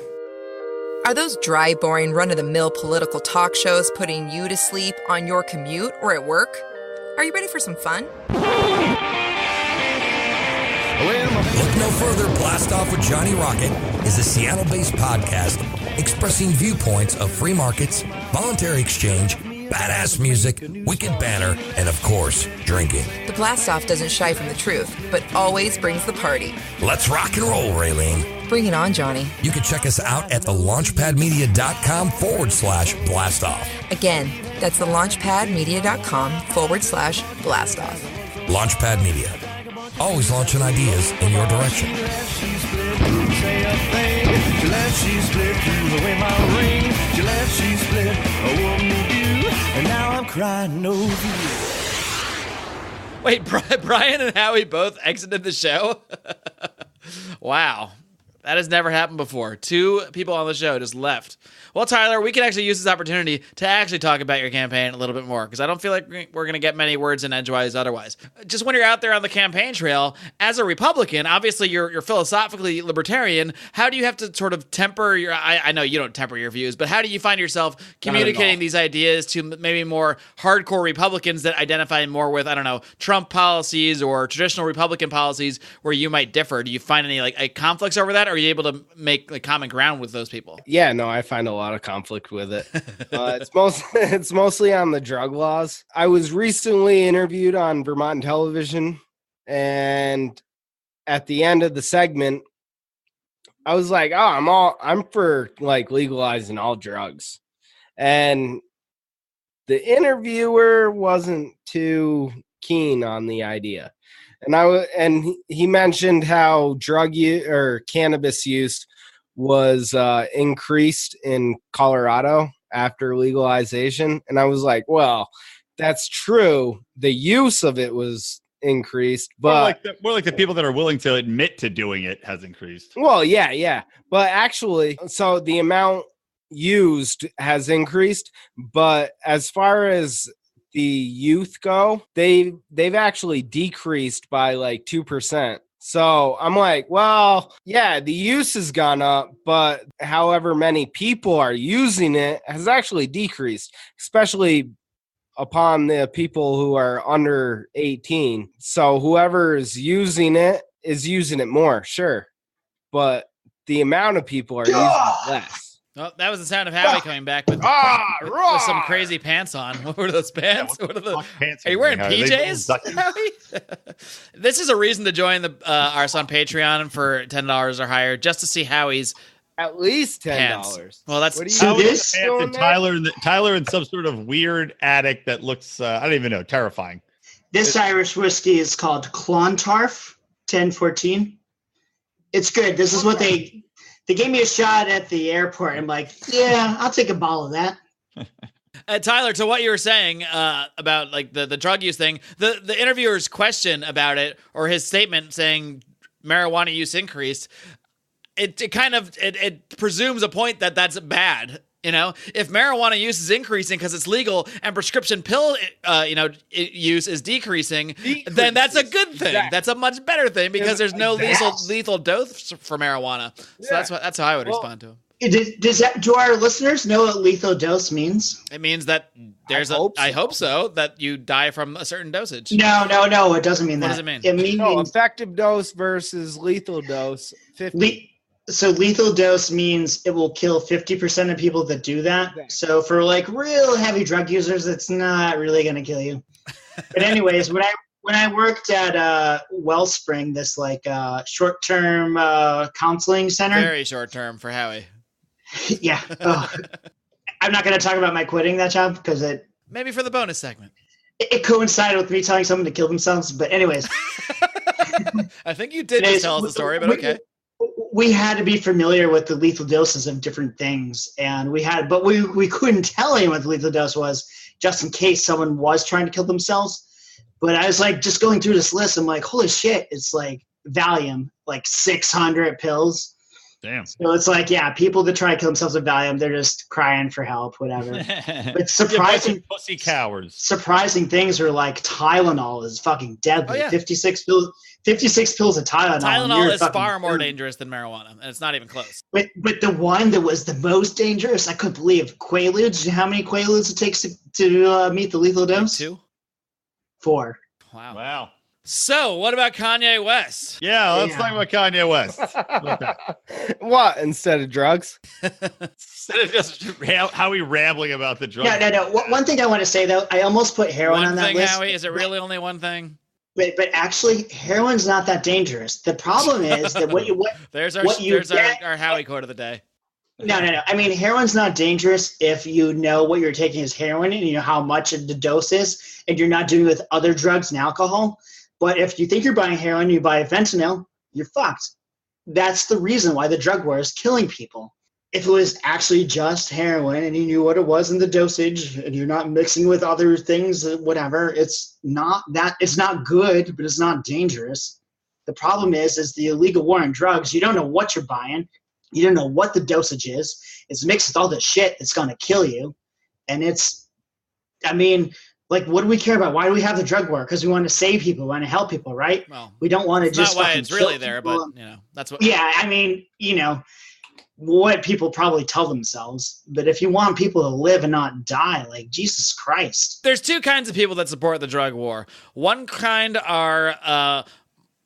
Are those dry, boring, run-of-the-mill political talk shows putting you to sleep on your commute or at work? Are you ready for some fun? Look no further. Blast Off with Johnny Rocket is a Seattle-based podcast expressing viewpoints of free markets, voluntary exchange, badass music, wicked banner, and of course, drinking. The Blast Off doesn't shy from the truth, but always brings the party. Let's rock and roll, Raylene. Bring it on, Johnny. You can check us out at thelaunchpadmedia.com/blastoff. Again, that's thelaunchpadmedia.com/blastoff. Launchpad Media. Always launching ideas in your direction. Wait, Brian and Howie both exited the show? Wow. That has never happened before. 2 people on the show just left. Well, Tyler, we can actually use this opportunity to actually talk about your campaign a little bit more, because I don't feel like we're going to get many words in edgewise otherwise. Just when you're out there on the campaign trail, as a Republican, obviously you're philosophically libertarian. How do you have to sort of temper your, I know you don't temper your views, but how do you find yourself communicating these ideas to maybe more hardcore Republicans that identify more with, I don't know, Trump policies or traditional Republican policies where you might differ? Do you find any like conflicts over that? Or are you able to make like common ground with those people? Yeah, no, I find a lot of conflict with it. It's mostly on the drug laws. I was recently interviewed on Vermont television, and at the end of the segment, I was like, "Oh, I'm for like legalizing all drugs," and the interviewer wasn't too keen on the idea. And he mentioned how drug use or cannabis use was increased in Colorado after legalization. And I was like, well, that's true. The use of it was increased, but more like the people that are willing to admit to doing it has increased. Well, yeah. But actually, so the amount used has increased, but as far as the youth go, they've actually decreased by like 2%. So I'm like, well, yeah, the use has gone up, but however many people are using it has actually decreased, especially upon the people who are under 18. So whoever is using it more, sure. But the amount of people are using it less. Oh, that was the sound of Howie coming back with some crazy pants on. What were those pants? Yeah, what are the pants? Are you wearing Are they PJs, Howie? This is a reason to join us on Patreon for $10 or higher, just to see Howie's at least $10. Pants. Well, that's what do you So do? this- And Tyler in some sort of weird attic that looks I don't even know, terrifying. This Irish whiskey is called Clontarf 1014. It's good. This is what they gave me a shot at the airport. I'm like, yeah, I'll take a bottle of that. Tyler, to what you were saying about like the drug use thing, the interviewer's question about it, or his statement saying marijuana use increased, it kind of presumes a point that that's bad. You know, if marijuana use is increasing because it's legal and prescription pill, use is decreasing, then that's a good thing. Exactly. That's a much better thing because there's no lethal dose for marijuana. So that's how I would respond to him. Do our listeners know what lethal dose means? It means that I hope so, that you die from a certain dosage. No, it doesn't mean that. What does it mean? It means effective dose versus lethal dose. 50. So lethal dose means it will kill 50% of people that do that. So for like real heavy drug users, it's not really going to kill you. But anyways, when I worked at Wellspring, this like short-term counseling center. Very short-term for Howie. Yeah. I'm not going to talk about my quitting that job because maybe for the bonus segment. It coincided with me telling someone to kill themselves. But anyways. I think you did just tell us the story, but okay. We had to be familiar with the lethal doses of different things, and we couldn't tell anyone what the lethal dose was just in case someone was trying to kill themselves. But I was like, just going through this list, I'm like, holy shit, it's like Valium, like 600 pills. Damn. So it's like, yeah, people that try to kill themselves with Valium, they're just crying for help, whatever. But surprising pussy cowards. Surprising things are like Tylenol is fucking deadly. Oh, yeah. 56 pills of Tylenol. Tylenol is far more dangerous than marijuana, and it's not even close. But the one that was the most dangerous, I couldn't believe, Quaaludes. How many Quaaludes it takes to meet the lethal dose? 2? 4. Wow. So, what about Kanye West? Yeah, let's talk about Kanye West. What, instead of drugs? Instead of just Howie rambling about the drugs. No. One thing I want to say, though, I almost put heroin on that list. Howie, is it really only one thing? But actually, heroin's not that dangerous. The problem is that there's our Howie quote of the day. No. I mean, heroin's not dangerous if you know what you're taking is heroin and you know how much the dose is, and you're not doing it with other drugs and alcohol. But if you think you're buying heroin, you buy fentanyl, you're fucked. That's the reason why the drug war is killing people. If it was actually just heroin and you knew what it was in the dosage and you're not mixing with other things, whatever, it's not good, but it's not dangerous. The problem is the illegal war on drugs. You don't know what you're buying. You don't know what the dosage is. It's mixed with all the shit that's going to kill you. And like, what do we care about? Why do we have the drug war? Because we want to save people, we want to help people, right? Well, we don't want to just. Not why it's really there, but that's what. Yeah, I mean, what people probably tell themselves. But if you want people to live and not die, like Jesus Christ. There's 2 kinds of people that support the drug war. One kind are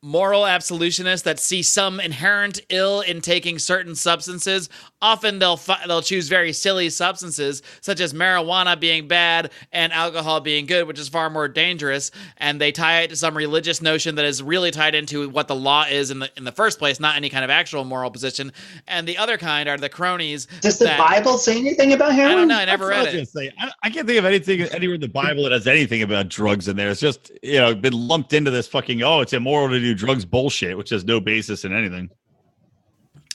moral absolutionists that see some inherent ill in taking certain substances. Often they'll choose very silly substances, such as marijuana being bad and alcohol being good, which is far more dangerous. And they tie it to some religious notion that is really tied into what the law is in the first place, not any kind of actual moral position. And the other kind are the cronies. Does the Bible say anything about heroin? I don't know. I never read it. I can't think of anything anywhere in the Bible that has anything about drugs in there. It's just been lumped into this fucking it's immoral to do drugs bullshit, which has no basis in anything.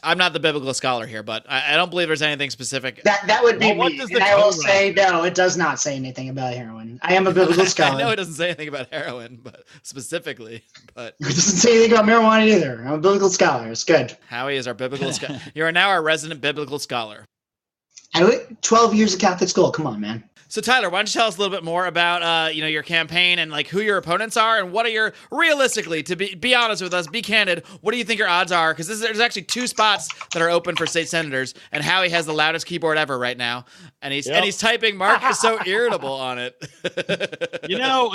I'm not the biblical scholar here, but I don't believe there's anything specific. That would be me. And I will say, no, it does not say anything about heroin. I am a biblical scholar. I know it doesn't say anything about heroin, but specifically. But it doesn't say anything about marijuana either. I'm a biblical scholar. It's good. Howie is our biblical scholar. You are now our resident biblical scholar. I went 12 years of Catholic school. Come on, man. So Tyler, why don't you tell us a little bit more about your campaign and like who your opponents are and what are your realistically, to be honest with us, be candid, what do you think your odds are? Because there's actually 2 spots that are open for state senators, and Howie has the loudest keyboard ever right now, and he's typing. Marc is so irritable on it.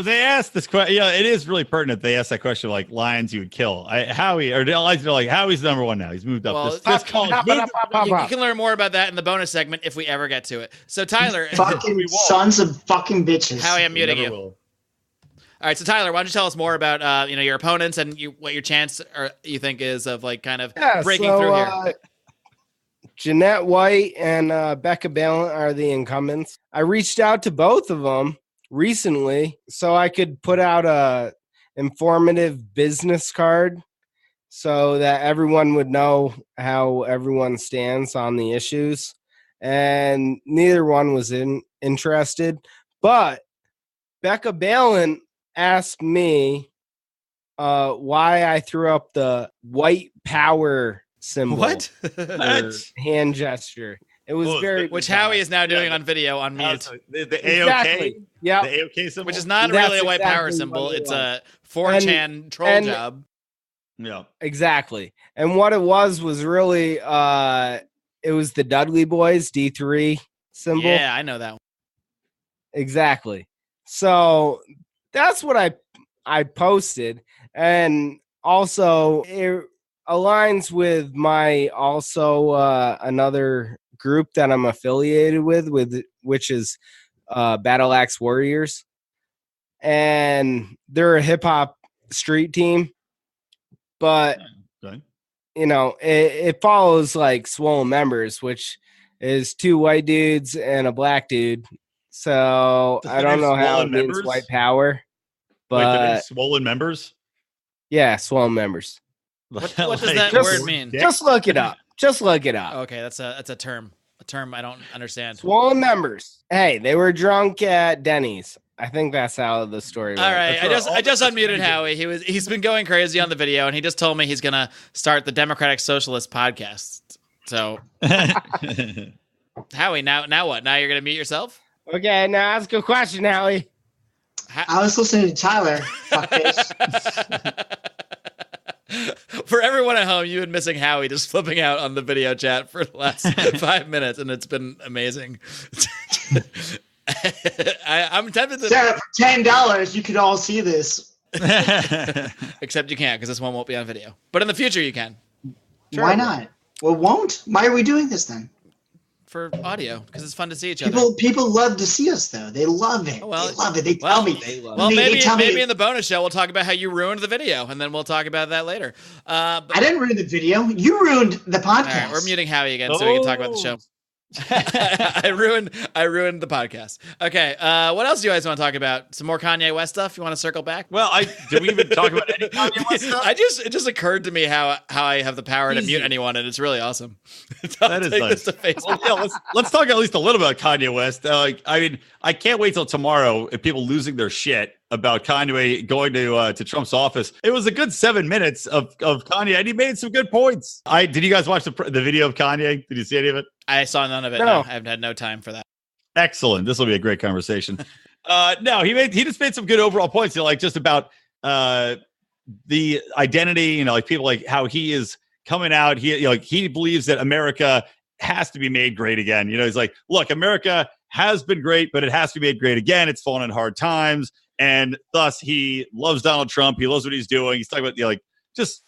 They asked this question. It is really pertinent. They asked that question like lions you would kill. Howie, or Howie's number 1 now. He's moved up. Well, you can learn more about that in the bonus segment if we ever get to it. So Tyler, sons of fucking bitches. Howie, I'm muting you. All right, so Tyler, why don't you tell us more about your opponents and what your chance you think is of like kind of breaking through here. Jeanette White and Becca Balint are the incumbents. I reached out to both of them recently so I could put out a informative business card so that everyone would know how everyone stands on the issues. And neither one was interested. But Becca Balint asked me why I threw up the white power symbol. What? or hand gesture. It was very which Howie is now doing on video on mute. The AOK, exactly. Yeah, the AOK symbol, Which is not That's really a white power exactly symbol. what it It's was. a 4chan troll job. yeah. exactly. And what it was really it was the Dudley Boys D3 symbol. Yeah, I know that one. Exactly. So that's what I posted, and also it aligns with my another group that I'm affiliated with which is Battle Axe Warriors, and they're a hip hop street team, but Okay. it follows like Swollen Members, which is 2 white dudes and a black dude. So The I don't know how it Swollen means Members? white power, Wait, the but name Swollen Members? yeah, Swollen Members. What does that just- word mean? Just look it up. Just look it up. Okay, that's a term. A term I don't understand. Swollen Members. Hey, they were drunk at Denny's. I think that's how the story went. All right, That's I just all unmuted Howie. He's been going crazy on the video, and he just told me he's gonna start the Democratic Socialist podcast. So Howie, now what? Now you're gonna mute yourself? Okay, now ask a question, Howie. I was listening to Tyler. Fuckface. For everyone at home, you've been missing Howie just flipping out on the video chat for the last 5 minutes, and it's been amazing. I'm tempted to. Sarah, for $10, you could all see this. Except you can't, because this one won't be on video. But in the future, you can. Why not? Well, won't. Why are we doing this then? For audio, because it's fun to see each other. People love to see us though. They love it. Oh, well, they love it. They well, tell me. Well, they maybe tell me, in the bonus show we'll talk about how you ruined the video, and then we'll talk about that later. But, I didn't ruin the video. You ruined the podcast. all right, we're muting Howie again so we can talk about the show. I ruined the podcast. Okay, what else do you guys want to talk about? Some more Kanye West stuff? You want to circle back? Well, did we even talk about any Kanye West stuff? It just occurred to me how I have the power to mute anyone, and it's really awesome. That is nice. Well, yeah, let's talk at least a little about Kanye West. I mean, I can't wait till tomorrow if people losing their shit about Kanye going to Trump's office. It was a good 7 minutes of Kanye, and he made some good points. Did you guys watch the video of Kanye? Did you see any of it? I saw none of it. No. I have had no time for that. Excellent. This will be a great conversation. No, he just made some good overall points. Like just about the identity. Like people like how he is coming out. He believes that America has to be made great again. He's like, look, America has been great, but it has to be made great again. It's fallen in hard times. And thus, he loves Donald Trump. He loves what he's doing. He's talking about just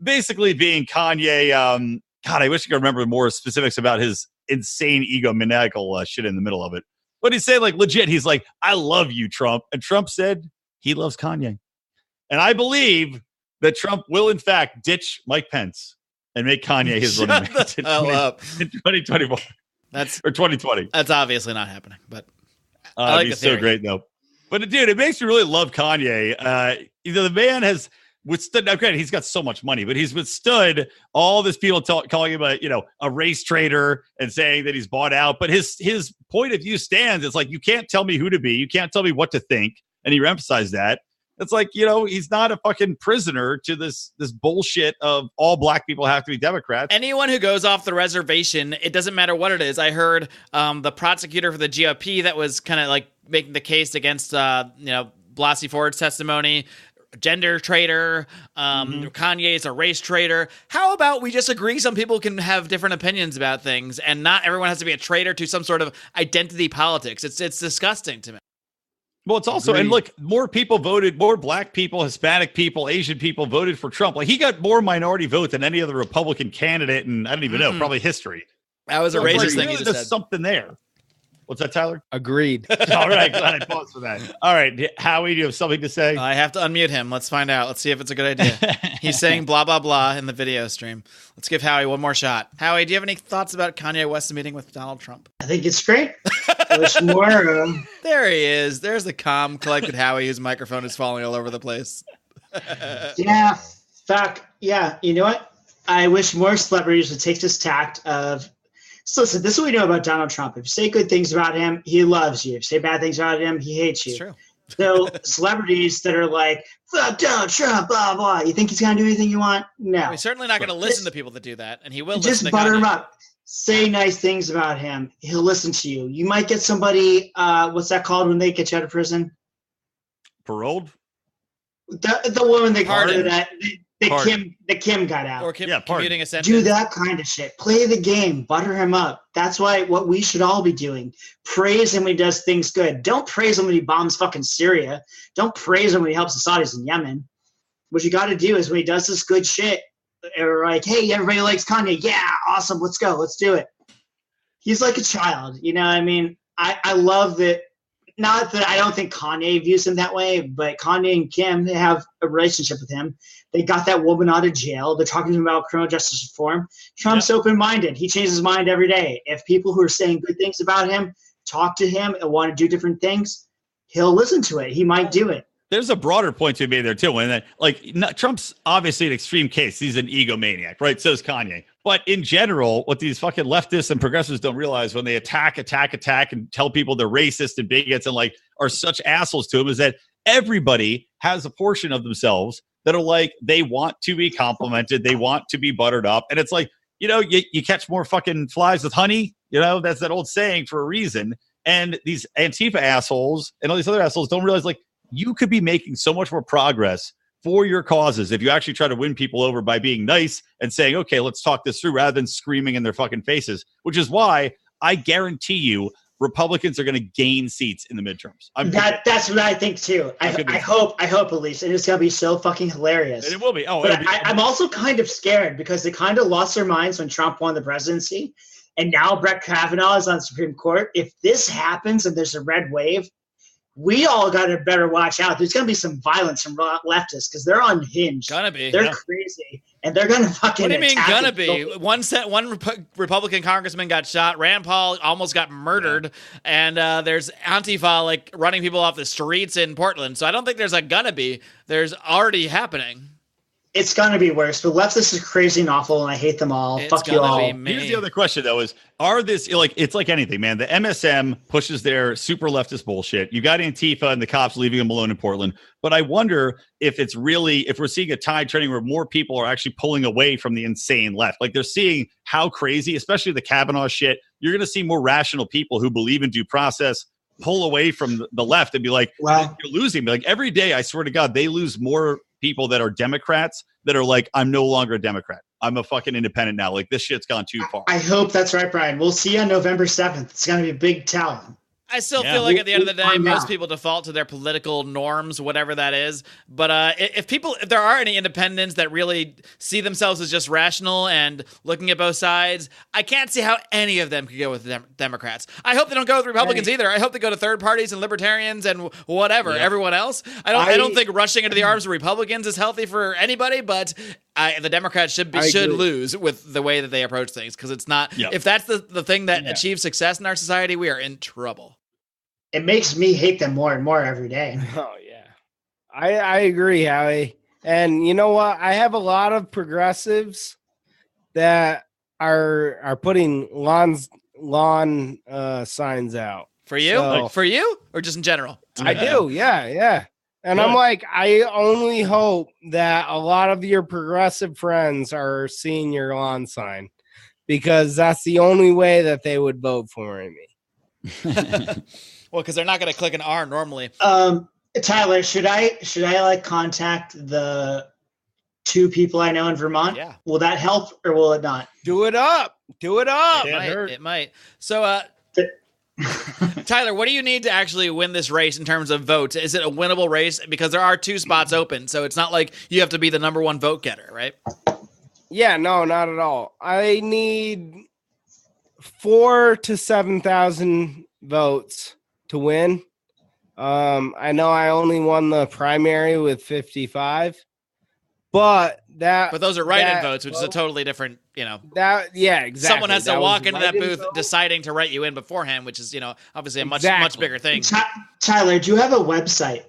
basically being Kanye. God, I wish I could remember more specifics about his insane egomaniacal shit in the middle of it. But he's saying legit. He's like, I love you, Trump. And Trump said he loves Kanye. And I believe that Trump will, in fact, ditch Mike Pence and make Kanye his running mate in 2024. Or 2020. That's obviously not happening. But I like he's the theory. so great, though. But dude, it makes me really love Kanye. The man has withstood. Now, granted, he's got so much money, but he's withstood all this people calling him a race traitor and saying that he's bought out. But his point of view stands. It's like, you can't tell me who to be. You can't tell me what to think. And he emphasized that. It's like, he's not a fucking prisoner to this bullshit of all black people have to be Democrats. Anyone who goes off the reservation, it doesn't matter what it is. I heard the prosecutor for the GOP that was kind of making the case against, Blasey Ford's testimony, gender traitor, Kanye is a race traitor. How about we just agree some people can have different opinions about things and not everyone has to be a traitor to some sort of identity politics? It's disgusting to me. Well, it's also, and look, more people voted, more black people, Hispanic people, Asian people voted for Trump. He got more minority vote than any other Republican candidate, and I don't even know, probably history. That was a racist thing really you just there's said. something there. What's that, Tyler? Agreed. All right, glad I paused for that. All right, Howie, do you have something to say? I have to unmute him. Let's find out. Let's see if it's a good idea. He's saying blah, blah, blah in the video stream. Let's give Howie one more shot. Howie, do you have any thoughts about Kanye West's meeting with Donald Trump? I think it's great. I wish more. There he is. There's the calm, collected Howie whose microphone is falling all over the place. Yeah. Fuck. Yeah. You know what? I wish more celebrities would take this tact of, so listen, this is what we know about Donald Trump. If you say good things about him, he loves you. If you say bad things about him, he hates you. It's true. So celebrities that are like, fuck Donald Trump, blah, blah. You think he's going to do anything you want? No. He's certainly not going to listen to people that do that, and he will just listen to butter him Kanye. up. Say nice things about him. He'll listen to you. You might get somebody, what's that called when they get you out of prison? Paroled? The woman that Pardon. that Kim got out. Or commuting a sentence. Do that kind of shit. Play the game. Butter him up. That's what we should all be doing. Praise him when he does things good. Don't praise him when he bombs fucking Syria. Don't praise him when he helps the Saudis in Yemen. What you got to do is when he does this good shit, they're like, hey, everybody likes Kanye. Yeah, awesome. Let's go. Let's do it. He's like a child. You know what I mean? I love that. Not that I don't think Kanye views him that way, but Kanye and Kim, they have a relationship with him. They got that woman out of jail. They're talking to him about criminal justice reform. Trump's open-minded. He changes his mind every day. If people who are saying good things about him talk to him and want to do different things, he'll listen to it. He might do it. There's a broader point to be made there too, and that Trump's obviously an extreme case. He's an egomaniac, right? So is Kanye. But in general, what these fucking leftists and progressives don't realize when they attack, and tell people they're racist and bigots and like are such assholes to him is that everybody has a portion of themselves that are like they want to be complimented, they want to be buttered up, and it's like you catch more fucking flies with honey. That's that old saying for a reason. And these Antifa assholes and all these other assholes don't realize like. You could be making so much more progress for your causes if you actually try to win people over by being nice and saying, okay, let's talk this through rather than screaming in their fucking faces, which is why I guarantee you Republicans are going to gain seats in the midterms. That's what I think too. I hope at least. And it's going to be so fucking hilarious. And it will be. I'm also kind of scared because they kind of lost their minds when Trump won the presidency. And now Brett Kavanaugh is on the Supreme Court. If this happens and there's a red wave, we all got to better watch out. There's going to be some violence from leftists because they're unhinged. They're crazy, and they're going to fucking. What do you mean gonna be? One Republican congressman got shot. Rand Paul almost got murdered, and there's Antifa like running people off the streets in Portland. So I don't think there's a gonna be. There's already happening. It's going to be worse, but leftists are crazy and awful, and I hate them all. Fuck you all. Here's the other question, though, is it's like anything, man. The MSM pushes their super leftist bullshit. You got Antifa and the cops leaving them alone in Portland. But I wonder if we're seeing a tide trending where more people are actually pulling away from the insane left. Like they're seeing how crazy, especially the Kavanaugh shit, you're going to see more rational people who believe in due process pull away from the left and be like, wow, you're losing. Like every day, I swear to God, they lose more people that are Democrats that are like, I'm no longer a Democrat. I'm a fucking independent now. Like this shit's gone too far. I hope that's right, Brian. We'll see you on November 7th. It's going to be a big tell. I still feel like at the end of the day, most people default to their political norms, whatever that is. But if there are any independents that really see themselves as just rational and looking at both sides, I can't see how any of them could go with Democrats. I hope they don't go with Republicans either. I hope they go to third parties and Libertarians and whatever, everyone else. I don't think rushing into the arms of Republicans is healthy for anybody, but the Democrats should lose with the way that they approach things, because it's not. Yep. If that's the thing that achieves success in our society, we are in trouble. It makes me hate them more and more every day. Oh yeah, I agree, Howie. And you know what? I have a lot of progressives that are putting lawn signs out. For you? For you? Or just in general? I do, yeah. And I'm like, I only hope that a lot of your progressive friends are seeing your lawn sign, because that's the only way that they would vote for me. Well, because they're not going to click an R normally. Tyler, should I like contact the 2 people I know in Vermont? Yeah. Will that help or will it not? Do it up. It might. So, Tyler, what do you need to actually win this race in terms of votes? Is it a winnable race? Because there are 2 spots open, so it's not like you have to be the number 1 vote getter, right? Yeah, no, not at all. I need 4,000 to 7,000 votes to win. I know I only won the primary with 55, but those are write-in votes, which is a totally different, exactly. Someone has to walk into that booth deciding to write you in beforehand, which is, obviously a much bigger thing. Tyler, do you have a website?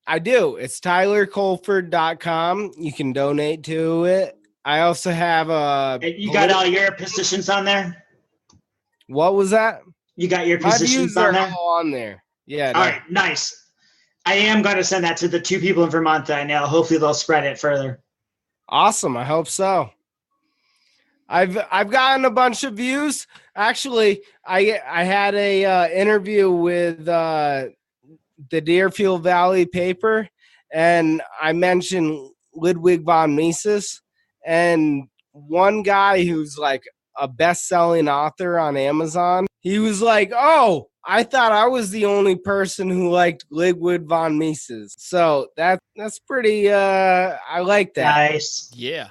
I do. It's tylercolford.com. You can donate to it. I also have you got all your positions on there? What was that? You got your positions on there? All on there. Yeah. All right, nice. I am going to send that to the 2 people in Vermont that I know. Hopefully they'll spread it further. Awesome. I hope so. I've gotten a bunch of views. Actually, I had a interview with the Deerfield Valley paper, and I mentioned Ludwig von Mises, and one guy who's like a best-selling author on Amazon, he was like, "Oh, I thought I was the only person who liked Ludwig von Mises." So that's pretty. I like that. Nice. Yeah.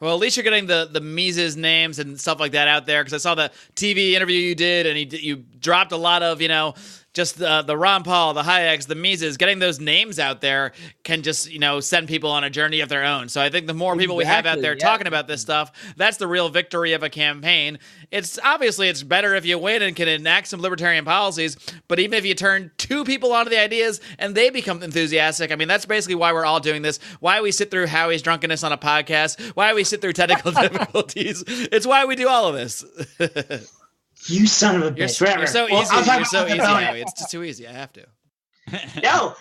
Well, at least you're getting the Mises names and stuff like that out there, because I saw the TV interview you did, and you dropped a lot of, just the Ron Paul, the Hayeks, the Mises. Getting those names out there can just, send people on a journey of their own. So I think the more people we have out there talking about this stuff, that's the real victory of a campaign. It's better if you win and can enact some libertarian policies, but even if you turn 2 people onto the ideas and they become enthusiastic, I mean, that's basically why we're all doing this, why we sit through Howie's drunkenness on a podcast, why we sit through technical difficulties. It's why we do all of this. You son of a bitch. You're so easy. You're so easy, Howie. It's just too easy. I have to. No,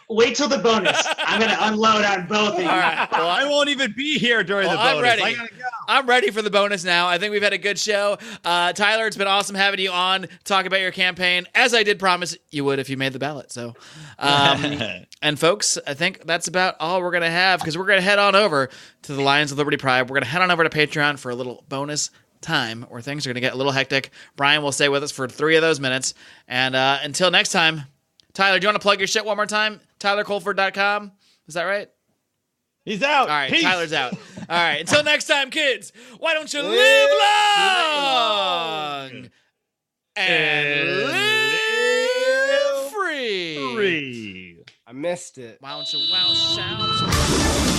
wait till the bonus. I'm going to unload on both of you. All right. Well, I won't even be here during the bonus. I'm ready. I gotta go. I'm ready for the bonus now. I think we've had a good show. Tyler, it's been awesome having you on, talk about your campaign, as I did promise you would if you made the ballot. So, and folks, I think that's about all we're going to have, because we're going to head on over to the Lions of Liberty Pride. We're going to head on over to Patreon for a little bonus time where things are going to get a little hectic. Brian will stay with us for 3 of those minutes. And until next time, Tyler, do you want to plug your shit one more time? TylerColford.com. Is that right? He's out. All right, Peace. Tyler's out. All right, until next time, kids, why don't you live long and live free? I missed it. Why don't you wow, shout.